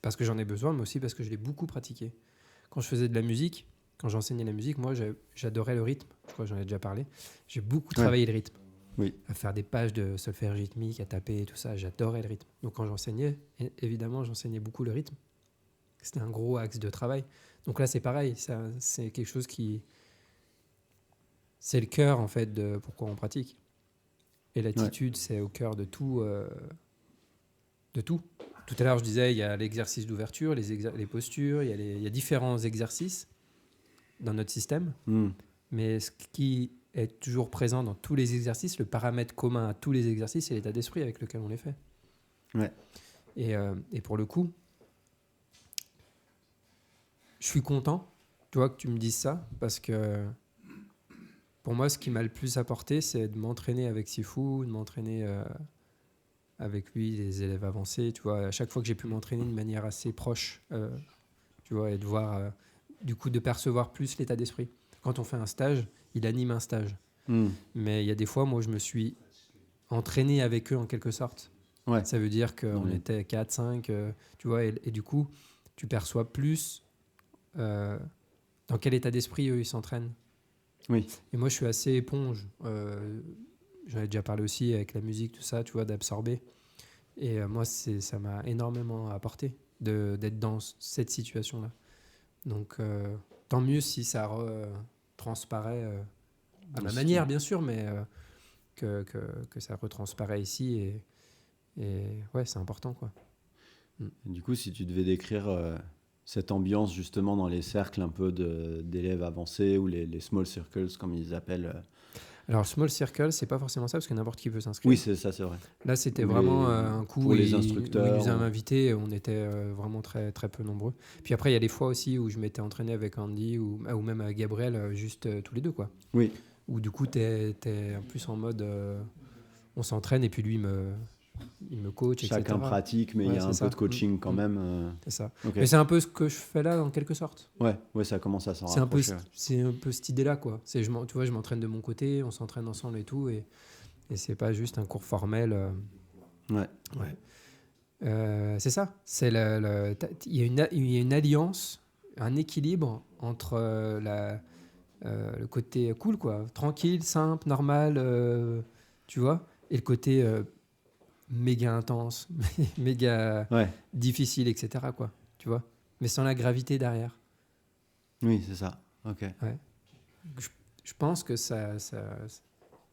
Parce que j'en ai besoin, mais aussi parce que je l'ai beaucoup pratiqué. Quand je faisais de la musique, quand j'enseignais la musique, moi, j'adorais le rythme. Je crois que j'en ai déjà parlé. J'ai beaucoup travaillé le rythme. à faire des pages de solfège rythmique, à taper et tout ça. J'adorais le rythme. Donc quand j'enseignais, évidemment, j'enseignais beaucoup le rythme. C'était un gros axe de travail. Donc là, c'est pareil. Ça, c'est quelque chose qui... C'est le cœur, en fait, de pourquoi on pratique. Et l'attitude, c'est au cœur de tout. De tout. Tout à l'heure, je disais, il y a l'exercice d'ouverture, les postures, il y a différents exercices dans notre système. Mais ce qui est toujours présent dans tous les exercices, le paramètre commun à tous les exercices, c'est l'état d'esprit avec lequel on les fait. Ouais. Et pour le coup, je suis content, toi, que tu me dises ça, parce que pour moi, ce qui m'a le plus apporté, c'est de m'entraîner avec Sifu, de m'entraîner avec lui, les élèves avancés. Tu vois, à chaque fois que j'ai pu m'entraîner de manière assez proche, tu vois, et de voir, du coup, de percevoir plus l'état d'esprit. Quand on fait un stage, il anime un stage. Mais il y a des fois, moi, je me suis entraîné avec eux en quelque sorte. Ouais. Ça veut dire qu'on était 4, 5, tu vois, et du coup, tu perçois plus dans quel état d'esprit eux, ils s'entraînent. Oui. Et moi, je suis assez éponge. J'en ai déjà parlé aussi avec la musique, tout ça, tu vois, d'absorber. Et moi, ça m'a énormément apporté d'être dans cette situation-là. Donc, tant mieux si ça transparaît à ma manière, bien sûr, mais que ça retransparaît ici. Et ouais, c'est important, quoi. Du coup, si tu devais décrire cette ambiance justement dans les cercles un peu d'élèves avancés ou les small circles, comme ils appellent. Alors, small circle, c'est pas forcément ça, parce que n'importe qui peut s'inscrire. Oui, c'est vrai. Là, c'était vraiment un coup pour les où instructeurs, ils nous avaient invités, on était vraiment très, très peu nombreux. Puis après, il y a des fois aussi où je m'étais entraîné avec Andy ou même avec Gabriel, juste tous les deux, quoi. Oui. Où du coup, t'es en plus en mode on s'entraîne et puis lui, il me coach, Chacun etc. pratique, mais il y a un peu de coaching quand même. C'est ça. Okay. Mais c'est un peu ce que je fais là, en quelque sorte. Ouais, ça commence à s'en rapprocher. C'est un peu cette idée-là, quoi. Tu vois, je m'entraîne de mon côté, on s'entraîne ensemble et tout, et c'est pas juste un cours formel. Ouais. C'est ça. Il y a une alliance, un équilibre entre le côté cool, quoi, tranquille, simple, normal, tu vois, et le côté méga intense, méga difficile, etc., quoi, tu vois, mais sans la gravité derrière. Oui, c'est ça. Ok. Ouais. Je pense que ça c'est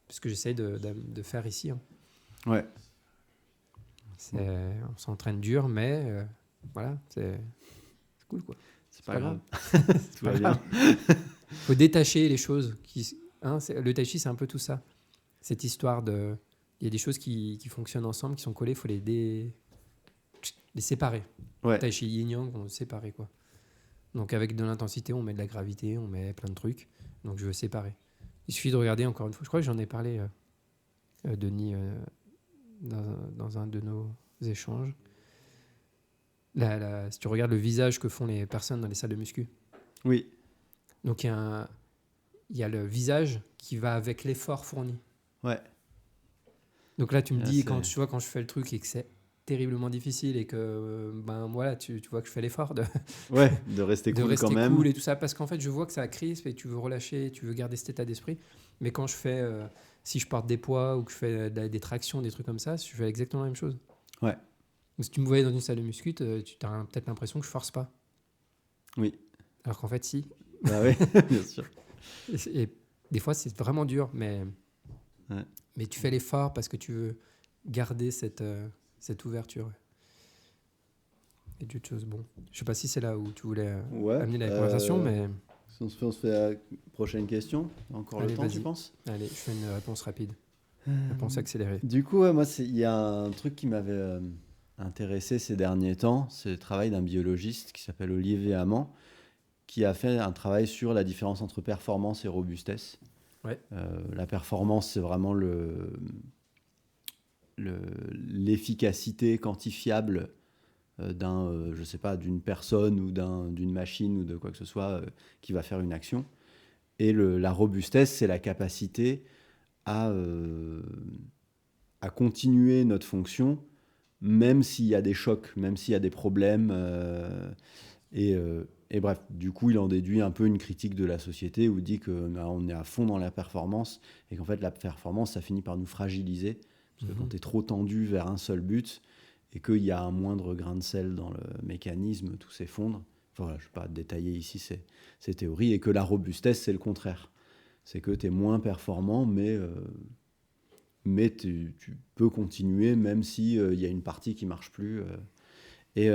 ce que j'essaye de faire ici. Hein. Ouais. On s'entraîne dur, mais voilà, c'est cool, quoi. C'est pas grave. Tout va bien. Faut détacher les choses. Le tai chi, c'est un peu tout ça. Cette histoire de... Il y a des choses qui fonctionnent ensemble, qui sont collées, il faut les séparer. Ouais. Tai chi yin-yang, on séparer, quoi. Donc avec de l'intensité, on met de la gravité, on met plein de trucs. Donc je veux séparer. Il suffit de regarder encore une fois. Je crois que j'en ai parlé, Denis, dans un de nos échanges. Si tu regardes le visage que font les personnes dans les salles de muscu. Oui. Donc il y a le visage qui va avec l'effort fourni. Ouais. Donc là, tu me dis, quand je fais le truc et que c'est terriblement difficile et que voilà, tu vois que je fais l'effort de rester cool de rester quand même. cool et tout ça, parce qu'en fait, je vois que ça crispe et tu veux relâcher, tu veux garder cet état d'esprit. Mais quand je fais, si je porte des poids ou que je fais des tractions, des trucs comme ça, je fais exactement la même chose. Ouais. Donc, si tu me voyais dans une salle de muscu, tu as peut-être l'impression que je force pas. Oui. Alors qu'en fait, si. Bah oui, bien sûr. Et des fois, c'est vraiment dur, mais tu fais l'effort parce que tu veux garder cette ouverture. Et d'autres choses, bon. Je sais pas si c'est là où tu voulais amener la conversation, mais... Si on se fait la prochaine question, encore le temps, vas-y. tu penses ? Allez, je fais une réponse rapide. Réponse accélérée. Du coup, moi, il y a un truc qui m'avait intéressé ces derniers temps, c'est le travail d'un biologiste qui s'appelle Olivier Amand, qui a fait un travail sur la différence entre performance et robustesse. Ouais. La performance, c'est vraiment l'efficacité quantifiable d'une personne ou d'une machine ou de quoi que ce soit qui va faire une action. Et la robustesse, c'est la capacité à continuer notre fonction, même s'il y a des chocs, même s'il y a des problèmes. Et Et bref, du coup, il en déduit un peu une critique de la société où il dit qu'on est à fond dans la performance et qu'en fait, la performance, ça finit par nous fragiliser. Parce que quand tu es trop tendu vers un seul but et qu'il y a un moindre grain de sel dans le mécanisme, tout s'effondre. Enfin, voilà, je ne vais pas détailler ici ces théories. Et que la robustesse, c'est le contraire. C'est que tu es moins performant, mais tu peux continuer même s'il y a une partie qui ne marche plus. Et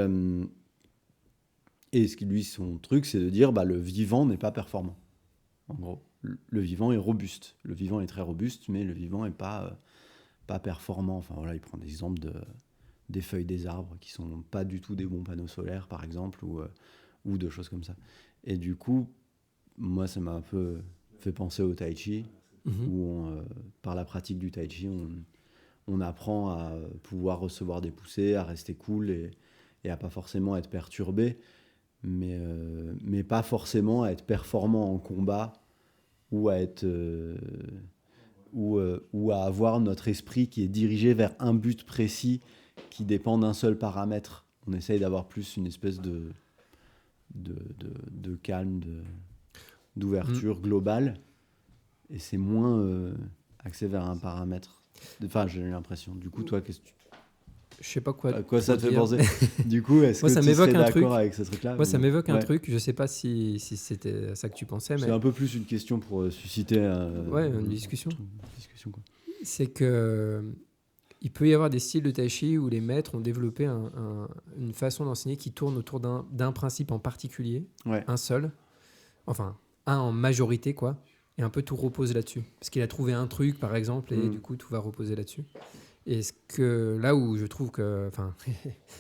ce qui lui, son truc, c'est de dire le vivant n'est pas performant. En gros, le vivant est robuste. Le vivant est très robuste, mais le vivant n'est pas performant. Enfin voilà, il prend des exemples des feuilles des arbres qui sont pas du tout des bons panneaux solaires, par exemple, ou de choses comme ça. Et du coup, moi, ça m'a un peu fait penser au tai chi, où par la pratique du tai chi, on apprend à pouvoir recevoir des poussées, à rester cool et à pas forcément être perturbé, mais pas forcément à être performant en combat ou à être ou à avoir notre esprit qui est dirigé vers un but précis qui dépend d'un seul paramètre. On essaye d'avoir plus une espèce de calme, d'ouverture globale, et c'est moins axé vers un paramètre. Enfin, j'ai l'impression. Du coup, toi, qu'est-ce que je sais pas quoi. À quoi ça te fait dire. penser? Du coup, est-ce Moi, que ça tu m'évoque serais un truc. d'accord avec ce truc-là? Moi, ça m'évoque un Ouais. truc. Je sais pas si c'était ça que tu pensais, C'est mais un peu plus une question pour susciter une discussion. Une discussion, quoi. C'est que il peut y avoir des styles de tai chi où les maîtres ont développé une façon d'enseigner qui tourne autour d'un principe en particulier, Ouais. un seul, enfin un en majorité quoi, et un peu tout repose là-dessus. Parce qu'il a trouvé un truc par exemple et du coup tout va reposer là-dessus. Et ce que là où je trouve que, enfin,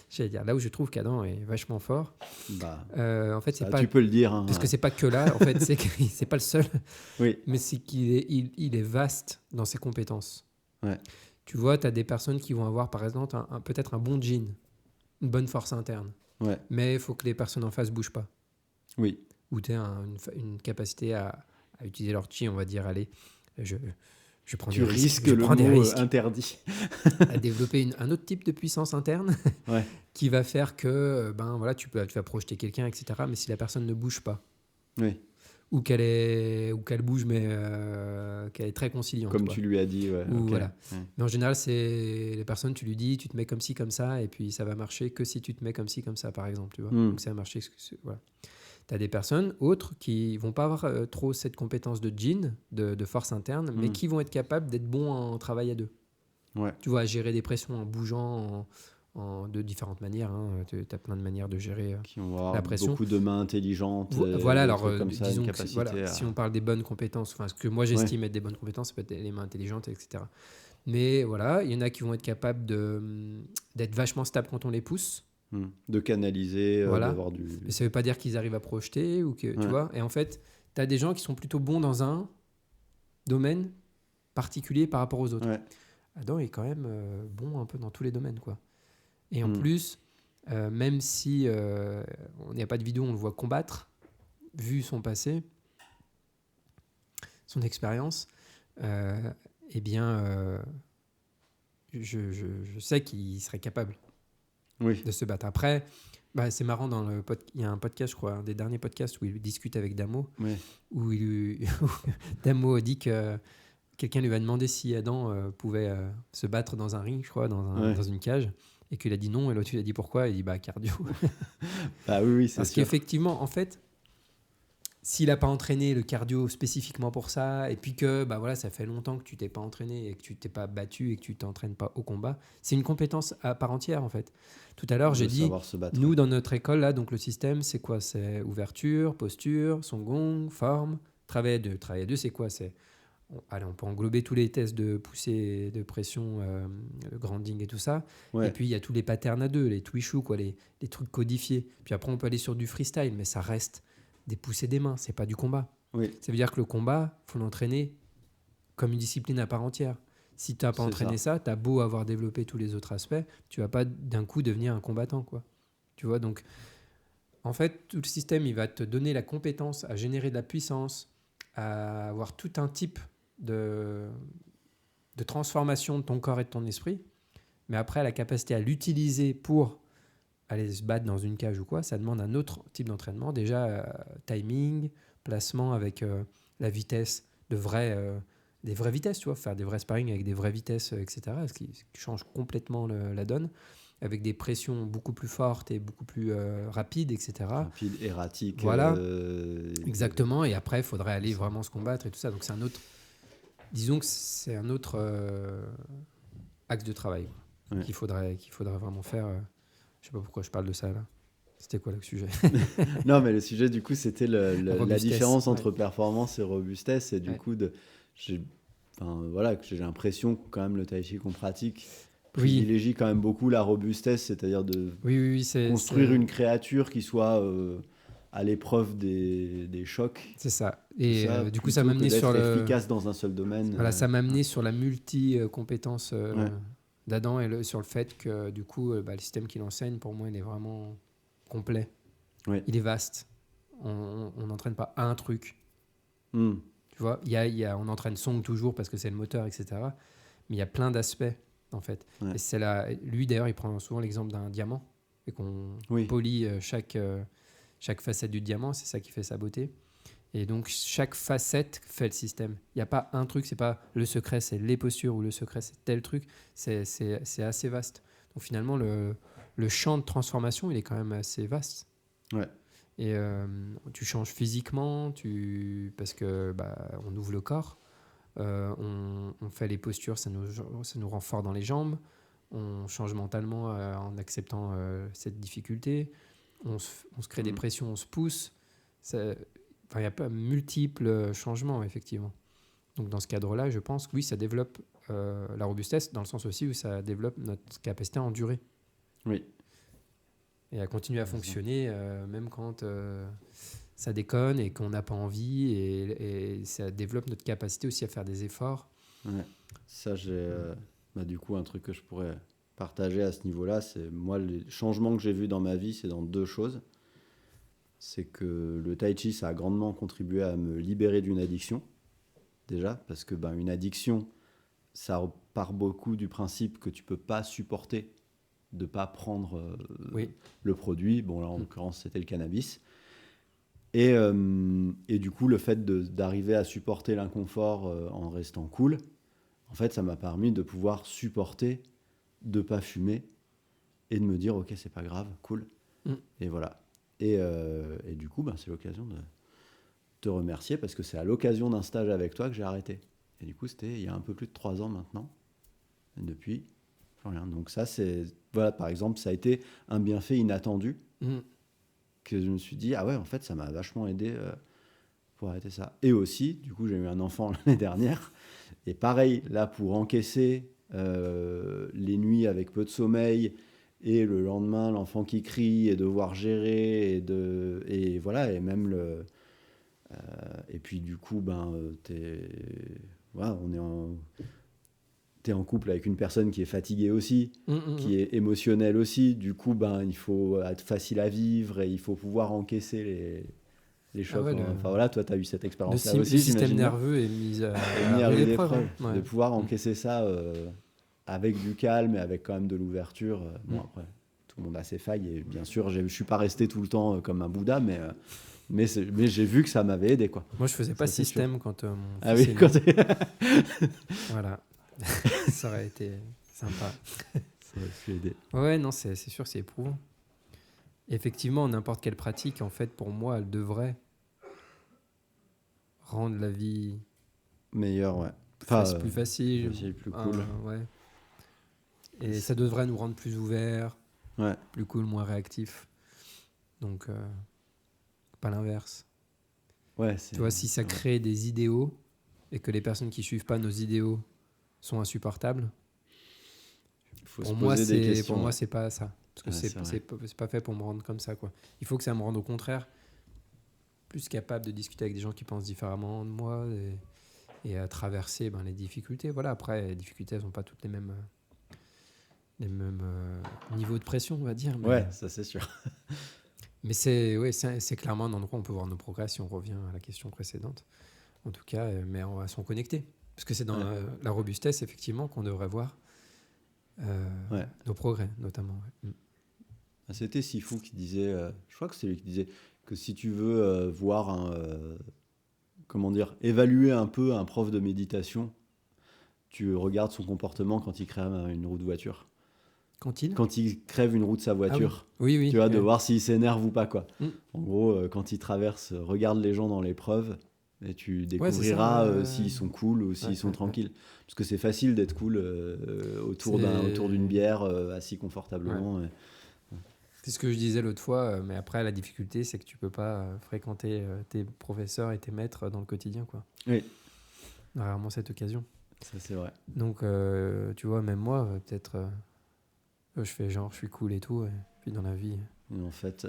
j'allais dire là où je trouve qu'Adam est vachement fort. En fait, c'est pas. Tu peux le dire. Hein, parce que c'est pas que là. En fait, c'est pas le seul. Oui. Mais c'est qu'il est, il est vaste dans ses compétences. Ouais. Tu vois, tu as des personnes qui vont avoir, par exemple, peut-être un bon jean, une bonne force interne. Ouais. Mais il faut que les personnes en face bougent pas. Oui. Ou tu as une capacité à utiliser leur chi, on va dire, allez, je prends tu des risques. risques le prends des mot risques. interdit. À développer un autre type de puissance interne Ouais. qui va faire que voilà, tu vas projeter quelqu'un, etc. Mais si la personne ne bouge pas, Oui. ou qu'elle bouge, mais qu'elle est très conciliante. Comme quoi. tu lui as dit. Ouais. Ou, Okay. voilà. Ouais. Mais en général, c'est les personnes, tu lui dis, tu te mets comme ci, comme ça, et puis ça va marcher que si tu te mets comme ci, comme ça, par exemple. Tu vois. Donc ça va marcher. Voilà. Tu as des personnes autres qui vont pas avoir trop cette compétence de jean, de force interne, mais qui vont être capables d'être bons en travail à deux. Ouais. Tu vois, à gérer des pressions en bougeant de différentes manières. Hein. Tu as plein de manières de gérer qui vont avoir la pression. Beaucoup de mains intelligentes. Voilà, alors comme ça, disons une que capacité si on parle des bonnes compétences, enfin ce que moi j'estime être des bonnes compétences, ça peut être les mains intelligentes, etc. Mais voilà, il y en a qui vont être capables d'être vachement stables quand on les pousse. De canaliser, voilà. d'avoir du... Mais ça ne veut pas dire qu'ils arrivent à projeter ou que tu vois. Et en fait, tu as des gens qui sont plutôt bons dans un domaine particulier par rapport aux autres. Ouais. Adam est quand même bon un peu dans tous les domaines, quoi. Et en plus, même si on n'y a pas de vidéo, on le voit combattre, vu son passé, son expérience, eh bien, je sais qu'il serait capable de se battre. Après, c'est marrant, il y a un podcast, je crois, un des derniers podcasts où il discute avec Damo, où Damo dit que quelqu'un lui a demandé si Adam pouvait se battre dans un ring, je crois, dans une cage, et qu'il a dit non, et l'autre il a dit pourquoi, et il dit cardio. Oui, c'est Parce sûr. qu'effectivement, en fait, s'il n'a pas entraîné le cardio spécifiquement pour ça, et puis que voilà, ça fait longtemps que tu t'es pas entraîné et que tu t'es pas battu et que tu t'entraînes pas au combat, c'est une compétence à part entière en fait. Tout à l'heure, j'ai dit, nous dans notre école là, donc le système, c'est quoi? C'est ouverture, posture, son gong, forme, travail à deux, c'est quoi? Allez, on peut englober tous les tests de poussée, de pression, le grounding et tout ça. Ouais. Et puis, il y a tous les patterns à deux, les twishu, quoi, les trucs codifiés. Puis après, on peut aller sur du freestyle, mais ça reste des poussées des mains, c'est pas du combat. Oui. Ça veut dire que le combat, il faut l'entraîner comme une discipline à part entière. Si tu n'as pas entraîné ça, tu as beau avoir développé tous les autres aspects, tu vas pas d'un coup devenir un combattant, quoi. Tu vois, donc, en fait, tout le système, il va te donner la compétence à générer de la puissance, à avoir tout un type de transformation de ton corps et de ton esprit, mais après la capacité à l'utiliser pour aller se battre dans une cage ou quoi, ça demande un autre type d'entraînement. Déjà, timing, placement avec la vitesse des vraies vitesses, tu vois, faire des vrais sparring avec des vraies vitesses, etc. Ce qui change complètement la donne, avec des pressions beaucoup plus fortes et beaucoup plus rapides, etc. Rapide, erratique. Voilà, exactement. Et après, il faudrait aller vraiment se combattre et tout ça. Donc c'est un autre, disons que c'est un autre axe de travail quoi, Ouais. qu'il faudrait vraiment faire. Je sais pas pourquoi je parle de ça là. C'était quoi le sujet? Non, mais le sujet, du coup, c'était la Robustesse, différence entre ouais. performance et robustesse. Et du Ouais. coup, voilà, que j'ai l'impression que quand même le tai chi qu'on pratique Oui, privilégie quand même beaucoup la robustesse, c'est-à-dire de oui, construire une créature qui soit à l'épreuve des chocs. c'est ça. Tout Et ça, du coup, ça plutôt m'a que amené sur d'être le, efficace dans un seul domaine. voilà, ça m'a amené sur la multi-compétence Ouais. d'Adam et sur le fait que du coup, le système qu'il enseigne, pour moi, il est vraiment complet. Ouais. Il est vaste. On n'entraîne pas un truc. Hmm. Tu vois, on entraîne Song toujours parce que c'est le moteur, etc. Mais il y a plein d'aspects, en fait. Ouais. Et lui, d'ailleurs, il prend souvent l'exemple d'un diamant et qu'on Oui. polit chaque facette du diamant. C'est ça qui fait sa beauté. Et donc, chaque facette fait le système. Il n'y a pas un truc, c'est pas le secret, c'est les postures ou le secret, c'est tel truc. C'est assez vaste. Donc, finalement, le champ de transformation, il est quand même assez vaste. Ouais. Et tu changes physiquement, parce que on ouvre le corps, on fait les postures, ça nous rend fort dans les jambes, on change mentalement en acceptant cette difficulté, on se crée des pressions, on se pousse. Il y a pas multiples changements, effectivement. Donc dans ce cadre-là, je pense que oui, ça développe la robustesse, dans le sens aussi où ça développe notre capacité à endurer. Oui. Et à continuer à fonctionner, même quand ça déconne et qu'on n'a pas envie. Et ça développe notre capacité aussi à faire des efforts. Ouais. Ça, du coup, un truc que je pourrais partager à ce niveau-là, c'est moi, les changements que j'ai vus dans ma vie, c'est dans deux choses. C'est que le tai chi, ça a grandement contribué à me libérer d'une addiction, déjà, parce que une addiction, ça part beaucoup du principe que tu peux pas supporter de pas prendre Oui. le produit. Bon, là, en l'occurrence, c'était le cannabis. Et du coup, le fait d'arriver à supporter l'inconfort en restant cool, en fait, ça m'a permis de pouvoir supporter de pas fumer et de me dire, ok, c'est pas grave, cool. Et voilà. Et du coup, c'est l'occasion de te remercier parce que c'est à l'occasion d'un stage avec toi que j'ai arrêté. Et du coup, c'était il y a un peu plus de 3 ans maintenant. Et depuis, plus rien. Donc ça, voilà, par exemple, ça a été un bienfait inattendu que je me suis dit, ah ouais, en fait, ça m'a vachement aidé pour arrêter ça. Et aussi, du coup, j'ai eu un enfant l'année dernière. Et pareil, là, pour encaisser les nuits avec peu de sommeil et le lendemain, l'enfant qui crie et devoir gérer et voilà, et même et puis du coup, voilà, t'es en couple avec une personne qui est fatiguée aussi, qui est émotionnelle aussi. Du coup, il faut être facile à vivre et il faut pouvoir encaisser les chocs. Ah ouais, Enfin voilà, toi, tu as eu cette expérience-là aussi, le système j'imagine bien. nerveux est mis à À rude rude épreuve. épreuve. Hein. De Ouais. pouvoir encaisser ça avec du calme et avec quand même de l'ouverture. Bon, après, tout le monde a ses failles et bien sûr, je suis pas resté tout le temps comme un Bouddha, mais j'ai vu que ça m'avait aidé, quoi. Moi, je faisais pas Ça, c'est système quand mon Ah fils oui, est quand né. Voilà. Ça aurait été sympa. ça aurait pu aider. Ouais, non, c'est sûr, c'est éprouvant. Effectivement, n'importe quelle pratique, en fait, pour moi, elle devrait rendre la vie Meilleur, ouais. plus facile, plus cool. Ouais. Et ça devrait nous rendre plus ouverts, Ouais. plus cool, moins réactifs. Donc, pas l'inverse. Ouais, Tu vois, si ça crée des idéaux et que les personnes qui suivent pas nos idéaux sont insupportables, pour moi, c'est pas ça. Parce que c'est pas fait pour me rendre comme ça, quoi. Il faut que ça me rende au contraire plus capable de discuter avec des gens qui pensent différemment de moi et à traverser les difficultés. Voilà, après, les difficultés, elles n'ont pas toutes les mêmes niveaux de pression, on va dire. Mais, ouais, ça c'est sûr. Mais c'est clairement un endroit où on peut voir nos progrès si on revient à la question précédente. En tout cas, mais on va s'en connecter. Parce que c'est dans la robustesse, effectivement, qu'on devrait voir nos progrès, notamment. Ouais. C'était Sifu qui disait, je crois que c'est lui qui disait que si tu veux voir comment dire, évaluer un peu un prof de méditation, tu regardes son comportement quand il crève une roue de voiture. Quand il Quand il crève une roue de sa voiture. Oui, Tu vois, de ouais. voir s'il s'énerve ou pas, quoi. Mm. En gros, quand il traverse, regarde les gens dans l'épreuve et tu Ouais, découvriras c'est ça, s'ils sont cool ou s'ils sont ouais. tranquilles. Parce que c'est facile d'être cool autour d'une bière, assis confortablement. Ouais. Et- C'est ce que je disais l'autre fois, mais après, la difficulté, c'est que tu peux pas fréquenter tes professeurs et tes maîtres dans le quotidien, quoi. Oui, On a rarement cette occasion. ça c'est vrai. Donc, tu vois, même moi, peut-être, je fais genre, je suis cool et tout, et puis dans la vie, Et en fait,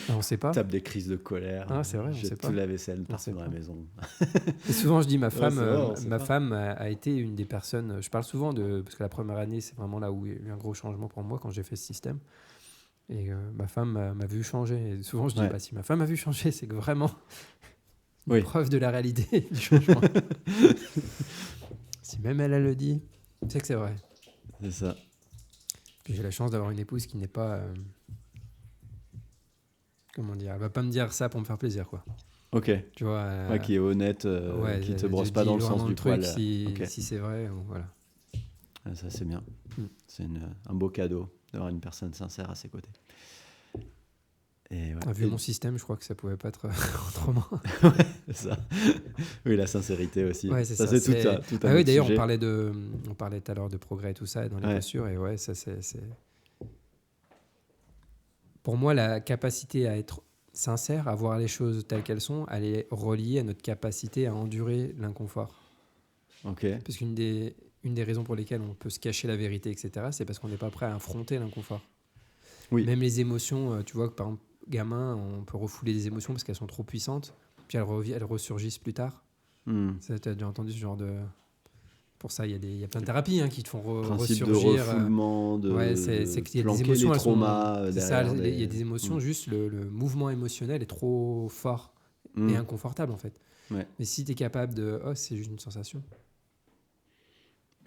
on sait pas. tape des crises de colère, Ah, c'est vrai, on sait jette pas. toute la vaisselle On partout sait dans la pas. maison. Et souvent, je dis ma Ouais, femme, c'est vrai, on sait ma pas. femme a été une des personnes. Je parle souvent de parce que la première année, c'est vraiment là où il y a eu un gros changement pour moi quand j'ai fait ce système. Et ma femme m'a vu changer. Et souvent, je dis, Ouais. bah, si ma femme m'a vu changer, c'est que vraiment une Oui. preuve de la réalité du changement. Si même elle le dit, c'est que c'est vrai. C'est ça. Puis j'ai la chance d'avoir une épouse qui n'est pas, comment dire, elle va pas me dire ça pour me faire plaisir, quoi. Ok. Tu vois. Ouais, qui est honnête, Ouais, qui te elle brosse te pas dit dans le sens vraiment du truc poil. si Ok. c'est vrai ou voilà. Ah, ça c'est bien. Mm. C'est un beau cadeau d'avoir une personne sincère à ses côtés. Et ouais. Vu mon système, je crois que ça pouvait pas être autrement. C'est ça. Oui, la sincérité aussi. Ouais, c'est ça. ça. C'est tout un oui, autre d'ailleurs, sujet. on parlait tout à l'heure de progrès et tout ça dans les Ouais. postures. Et ouais, ça, c'est. Pour moi, la capacité à être sincère, à voir les choses telles qu'elles sont, elle est reliée à notre capacité à endurer l'inconfort. Ok. Parce une des raisons pour lesquelles on peut se cacher la vérité, etc., c'est parce qu'on n'est pas prêt à affronter l'inconfort. Oui. Même les émotions, tu vois, que par exemple, gamin, on peut refouler des émotions parce qu'elles sont trop puissantes, puis elles ressurgissent plus tard. Ça, tu as déjà entendu ce genre de... Pour ça, il y a plein de thérapies qui te font Principe ressurgir. de refoulement, de c'est qu'il y a des planquer émotions, les elles sont... traumas C'est ça, derrière. il y a des émotions, juste le mouvement émotionnel est trop fort et inconfortable, en fait. Ouais. Mais si tu es capable de... Oh, c'est juste une sensation.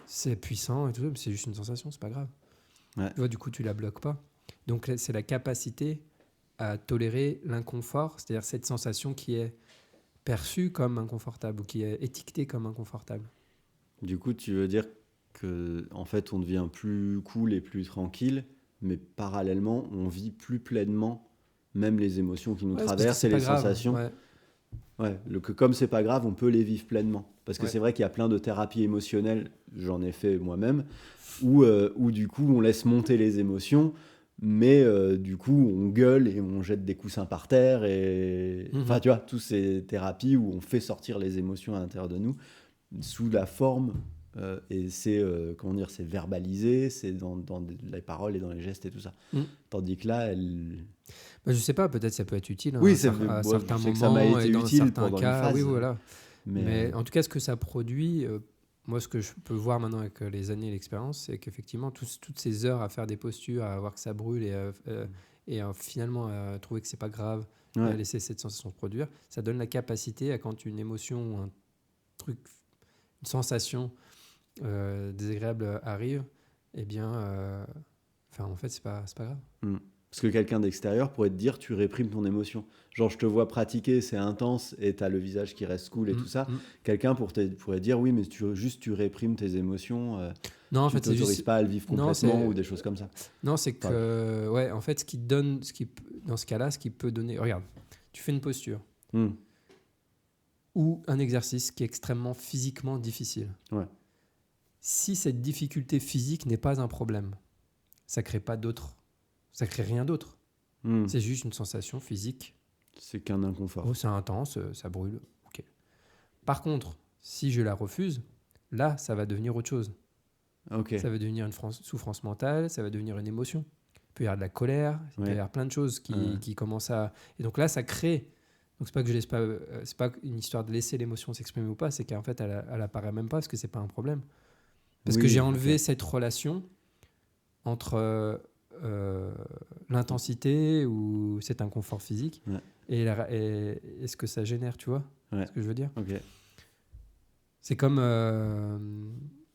C'est puissant et tout, mais c'est juste une sensation, c'est pas grave. Ouais. Tu vois, du coup, tu la bloques pas. Donc, c'est la capacité à tolérer l'inconfort, c'est-à-dire cette sensation qui est perçue comme inconfortable ou qui est étiquetée comme inconfortable. Du coup, tu veux dire que en fait, on devient plus cool et plus tranquille, mais parallèlement, on vit plus pleinement même les émotions qui nous traversent et les sensations. Ouais, que comme c'est pas grave, on peut les vivre pleinement. Parce que c'est vrai qu'il y a plein de thérapies émotionnelles, j'en ai fait moi-même, où du coup on laisse monter les émotions, mais du coup on gueule et on jette des coussins par terre. Enfin, tu vois, toutes ces thérapies où on fait sortir les émotions à l'intérieur de nous sous la forme, et c'est comment dire, c'est verbalisé, c'est dans les paroles et dans les gestes et tout ça. Tandis que là, je sais pas, peut-être ça peut être utile oui, à certains moments, ça m'a été et dans utile certains pendant cas. une phase. Oui, voilà. Mais en tout cas, ce que ça produit, moi, ce que je peux voir maintenant avec les années et l'expérience, c'est qu'effectivement, toutes ces heures à faire des postures, à voir que ça brûle et finalement à trouver que c'est pas grave, et à laisser cette sensation se produire, ça donne la capacité à, quand une émotion ou un truc, une sensation désagréable arrive, eh bien, en fait, c'est pas grave. Parce que quelqu'un d'extérieur pourrait te dire, tu réprimes ton émotion. Genre, je te vois pratiquer, c'est intense, et t'as le visage qui reste cool et tout ça. Quelqu'un pourrait dire, oui, mais tu réprimes tes émotions. Non, en tu fait, c'est t'autorises juste... pas à le vivre complètement ou des choses comme ça. Non, c'est que, ouais, en fait, dans ce cas-là, ce qui peut donner... Regarde, tu fais une posture ou un exercice qui est extrêmement physiquement difficile. Ouais. Si cette difficulté physique n'est pas un problème, ça crée rien d'autre. C'est juste une sensation physique. C'est qu'un inconfort. Oh, c'est intense, ça brûle. Okay. Par contre, si je la refuse, là, ça va devenir autre chose. Okay. Ça va devenir une souffrance mentale, ça va devenir une émotion. Il peut y avoir de la colère, il peut y avoir plein de choses qui commencent à... Et donc là, ça crée... Donc c'est pas que je laisse pas... c'est pas une histoire de laisser l'émotion s'exprimer ou pas, c'est qu'en fait, elle apparaît même pas parce que c'est pas un problème. Parce que j'ai enlevé cette relation entre l'intensité ou cet inconfort physique et ce que ça génère, tu vois ce que je veux dire. Okay. C'est comme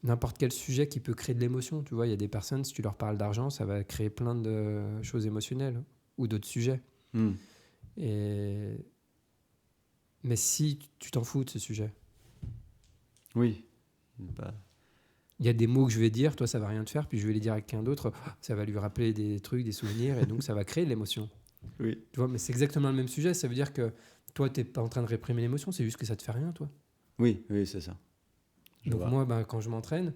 n'importe quel sujet qui peut créer de l'émotion. Tu vois, il y a des personnes, si tu leur parles d'argent, ça va créer plein de choses émotionnelles ou d'autres sujets. Et... Mais si tu t'en fous de ce sujet, Oui. Bah, il y a des mots que je vais dire, toi ça va rien te faire, puis je vais les dire à quelqu'un d'autre, ça va lui rappeler des trucs, des souvenirs, et donc ça va créer de l'émotion. oui. Tu vois, mais c'est exactement le même sujet. Ça veut dire que toi, t'es pas en train de réprimer l'émotion, c'est juste que ça te fait rien, toi. Oui, oui, c'est ça. Je Donc vois. moi, quand je m'entraîne,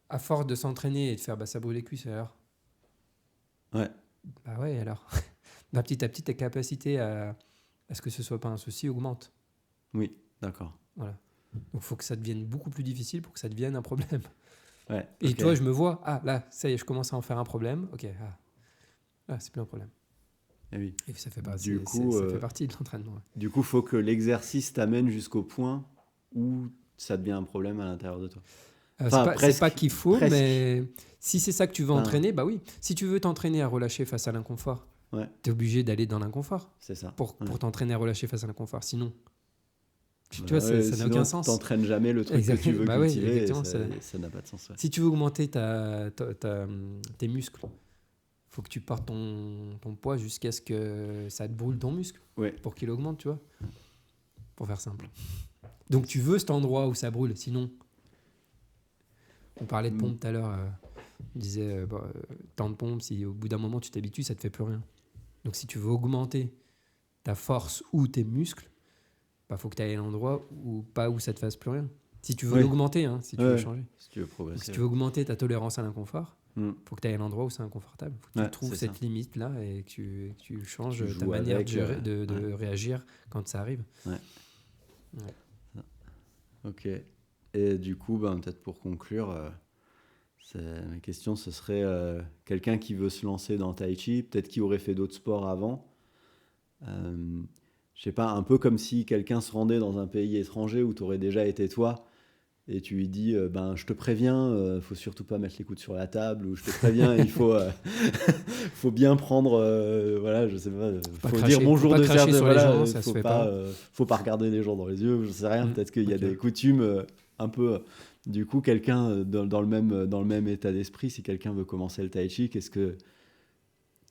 à force de s'entraîner et de faire ça brûle les cuisses, alors. Ouais. Bah ouais, alors. Petit à petit, ta capacité à ce que ce soit pas un souci augmente. Oui, d'accord. Voilà. Donc il faut que ça devienne beaucoup plus difficile pour que ça devienne un problème. Ouais, Et ok. toi, je me vois, là, ça y est, je commence à en faire un problème. Ok, c'est plus un problème. Eh oui. Et ça fait, ça fait partie de l'entraînement. Ouais. Du coup, il faut que l'exercice t'amène jusqu'au point où ça devient un problème à l'intérieur de toi. Enfin, C'est pas qu'il faut, presque. mais si c'est ça que tu veux Enfin, entraîner, bah oui. Si tu veux t'entraîner à relâcher face à l'inconfort, ouais, tu es obligé d'aller dans l'inconfort c'est ça. pour Ouais. t'entraîner à relâcher face à l'inconfort. Sinon, tu vois, Ouais, ça n'a sinon, aucun sens. Tu n'entraînes jamais le truc que tu veux Bah oui, cultiver exactement, et ça n'a pas de sens. Ouais. Si tu veux augmenter tes muscles, faut que tu portes ton poids jusqu'à ce que ça te brûle ton muscle Ouais. pour qu'il augmente, tu vois. Pour faire simple. Donc tu veux cet endroit où ça brûle, sinon... On parlait de pompe tout à l'heure, on disait temps de pompe, si au bout d'un moment tu t'habitues, ça te fait plus rien. Donc si tu veux augmenter ta force ou tes muscles, faut que tu ailles à l'endroit où ça te fasse plus rien. Si tu veux l'augmenter, si tu veux changer. Si tu veux progresser. Donc, si tu veux augmenter ta tolérance à l'inconfort, faut que tu ailles à l'endroit où c'est inconfortable. Faut que tu trouves cette limite-là et que tu changes ta manière de réagir quand ça arrive. Ouais. Ok. Et du coup, peut-être pour conclure, ma question, ce serait quelqu'un qui veut se lancer dans Tai Chi, peut-être qui aurait fait d'autres sports avant. Je sais pas, un peu comme si quelqu'un se rendait dans un pays étranger où tu aurais déjà été toi, et tu lui dis, je te préviens, faut surtout pas mettre les coudes sur la table, ou je te préviens, il faut, faut bien prendre, voilà, je sais pas, faut dire bonjour de serre, voilà, faut pas regarder les gens dans les yeux, je sais rien, peut-être qu'il y a des coutumes un peu, du coup, quelqu'un dans le même état d'esprit, si quelqu'un veut commencer le Tai Chi, qu'est-ce que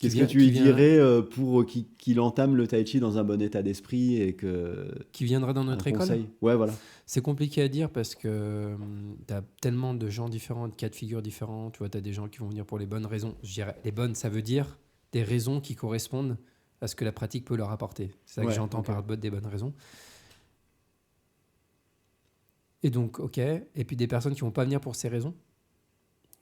tu lui dirais pour qu'il entame le Tai Chi dans un bon état d'esprit et qui viendra dans notre école. Ouais, voilà. C'est compliqué à dire parce que tu as tellement de gens différents, de cas de figure différents. Tu vois, tu as des gens qui vont venir pour les bonnes raisons. Je dirais, les bonnes, ça veut dire des raisons qui correspondent à ce que la pratique peut leur apporter. C'est ça que j'entends par des bonnes raisons. Et donc, ok. Et puis des personnes qui vont pas venir pour ces raisons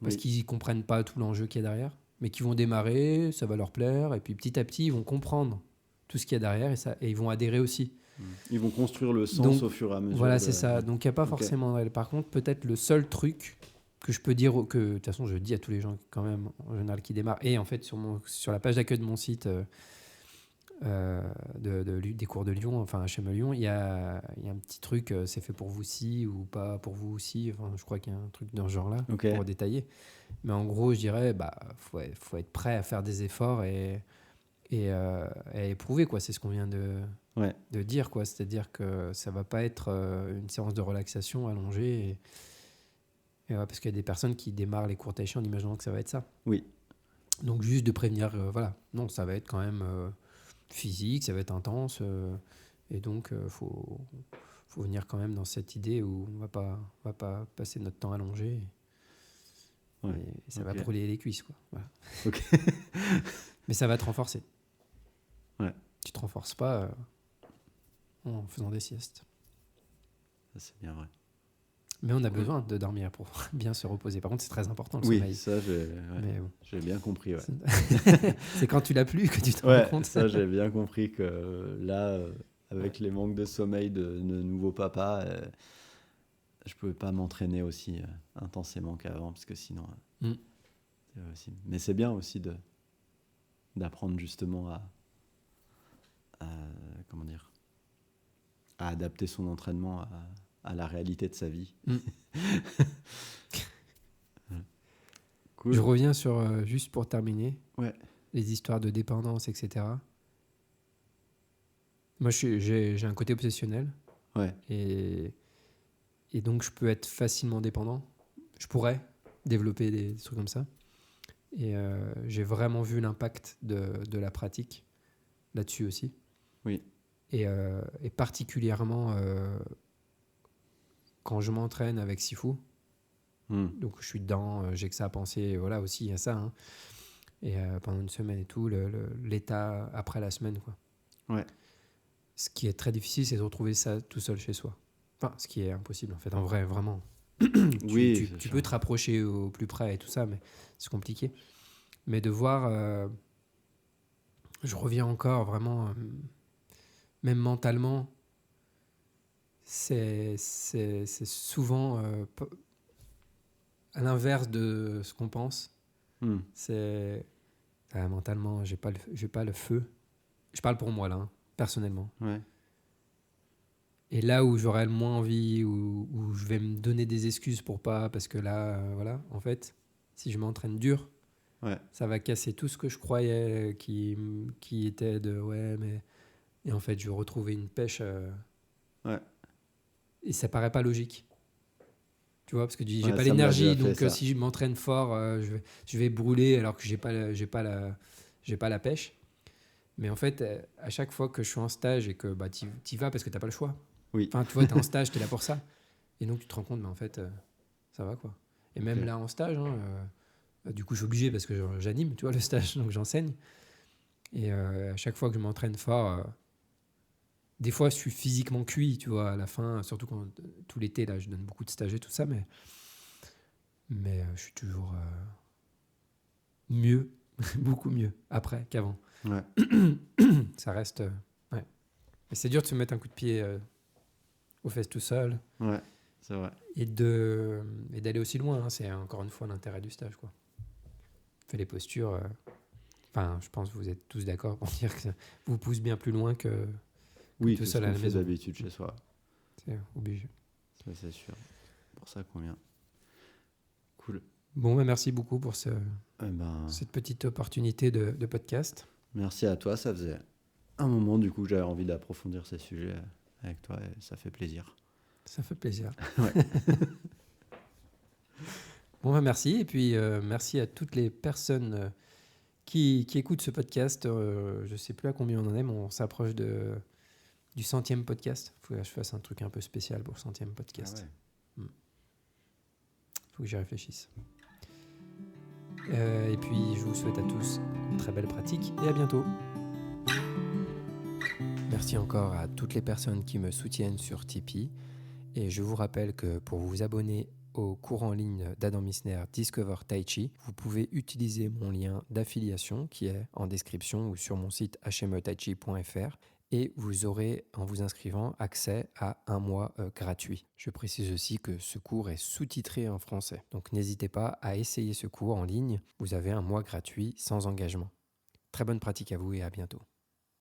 parce qu'ils comprennent pas tout l'enjeu qu'il y a derrière, mais qui vont démarrer, ça va leur plaire, et puis petit à petit, ils vont comprendre tout ce qu'il y a derrière et ils vont adhérer aussi. Ils vont construire le sens au fur et à mesure. Voilà, c'est ça. Donc, il n'y a pas forcément... Par contre, peut-être le seul truc que je peux dire, que de toute façon, je dis à tous les gens quand même, en général, qui démarrent, et en fait, sur la page d'accueil de mon site des cours de Lyon, enfin HM Lyon, il y a un petit truc, c'est fait pour vous aussi ou pas pour vous aussi. Enfin, je crois qu'il y a un truc dans ce genre-là pour détailler. Mais en gros, je dirais, faut être prêt à faire des efforts et à éprouver, quoi. C'est ce qu'on vient de dire, quoi. C'est-à-dire que ça va pas être une séance de relaxation allongée. Parce qu'il y a des personnes qui démarrent les cours Tai Chi en imaginant que ça va être ça. Oui. Donc juste de prévenir, voilà. Non, ça va être quand même physique, ça va être intense. Et donc, faut venir quand même dans cette idée où on va pas passer notre temps allongé. Et ça va brûler les cuisses, quoi. Voilà. Mais ça va te renforcer. Tu te renforces pas en faisant des siestes. Ça, c'est bien vrai. Mais on a besoin de dormir pour bien se reposer. Par contre, c'est très important le sommeil. Oui, ça, j'ai bien compris. Ouais. C'est quand tu l'as plus que tu te rends compte. Ça, j'ai bien compris que là, avec les manques de sommeil de nouveaux papas, je ne pouvais pas m'entraîner aussi intensément qu'avant, parce que sinon, c'est aussi... Mais c'est bien aussi d'apprendre justement comment dire, à adapter son entraînement à la réalité de sa vie. Cool. Je reviens sur, juste pour terminer, les histoires de dépendance, etc. Moi, j'ai un côté obsessionnel. Et donc, je peux être facilement dépendant. je pourrais développer des trucs comme ça. Et j'ai vraiment vu l'impact de la pratique là-dessus aussi. Oui. Et particulièrement quand je m'entraîne avec Sifu. Donc je suis dedans, j'ai que ça à penser, voilà aussi il y a ça. Hein. Et pendant une semaine et tout, l'état après la semaine, quoi. Ouais. Ce qui est très difficile, c'est de retrouver ça tout seul chez soi. Enfin, ce qui est impossible en fait, en vrai, vraiment. Tu peux te rapprocher au plus près et tout ça, mais c'est compliqué. Mais de voir, je reviens encore vraiment, même mentalement, c'est souvent à l'inverse de ce qu'on pense. C'est mentalement, j'ai pas le feu. Je parle pour moi là, hein, personnellement. Ouais. Et là où j'aurais le moins envie, où je vais me donner des excuses pour pas, parce que là, voilà, en fait, si je m'entraîne dur, ça va casser tout ce que je croyais qui était de mais. Et en fait, je vais retrouver une pêche. Et ça paraît pas logique. Tu vois, parce que j'ai pas l'énergie, donc si je m'entraîne fort, je vais brûler alors que j'ai pas la pêche. Mais en fait, à chaque fois que je suis en stage et que t'y vas parce que t'as pas le choix. Oui. Enfin, tu vois, t'es en stage, t'es là pour ça. Et donc, tu te rends compte, mais en fait, ça va, quoi. Et même là, en stage, du coup, je suis obligé parce que j'anime, tu vois, le stage, donc j'enseigne. Et à chaque fois que je m'entraîne fort, des fois, je suis physiquement cuit, tu vois, à la fin, surtout quand tout l'été, là, je donne beaucoup de stages et tout ça, mais je suis toujours mieux, beaucoup mieux, après qu'avant. Ouais. Ça reste... ouais. Mais c'est dur de se mettre un coup de pied aux fesses tout seul. Ouais, c'est vrai. Et d'aller aussi loin, hein, c'est encore une fois l'intérêt du stage, quoi. Fait les postures... Enfin, je pense que vous êtes tous d'accord pour dire que ça vous pousse bien plus loin que tout seul à la maison. D'habitude chez soi. C'est obligé. Ça, c'est sûr. Pour ça qu'on vient. Cool. Bon, merci beaucoup pour cette petite opportunité de podcast. Merci à toi. Ça faisait un moment, du coup, que j'avais envie d'approfondir ces sujets avec toi et ça fait plaisir. Ça fait plaisir. Ouais. Bon, merci. Et puis, merci à toutes les personnes qui écoutent ce podcast. Je ne sais plus à combien on en est, mais on s'approche du 100e podcast. Il faut que je fasse un truc un peu spécial pour le 100e podcast. Ah ouais. Faut que j'y réfléchisse. Et puis, je vous souhaite à tous une très belle pratique et à bientôt. Merci encore à toutes les personnes qui me soutiennent sur Tipeee. Et je vous rappelle que pour vous abonner au cours en ligne d'Adam Missner Discover Tai Chi, vous pouvez utiliser mon lien d'affiliation qui est en description ou sur mon site hmetaichi.fr. Et vous aurez, en vous inscrivant, accès à un mois gratuit. Je précise aussi que ce cours est sous-titré en français. Donc n'hésitez pas à essayer ce cours en ligne. Vous avez un mois gratuit sans engagement. Très bonne pratique à vous et à bientôt.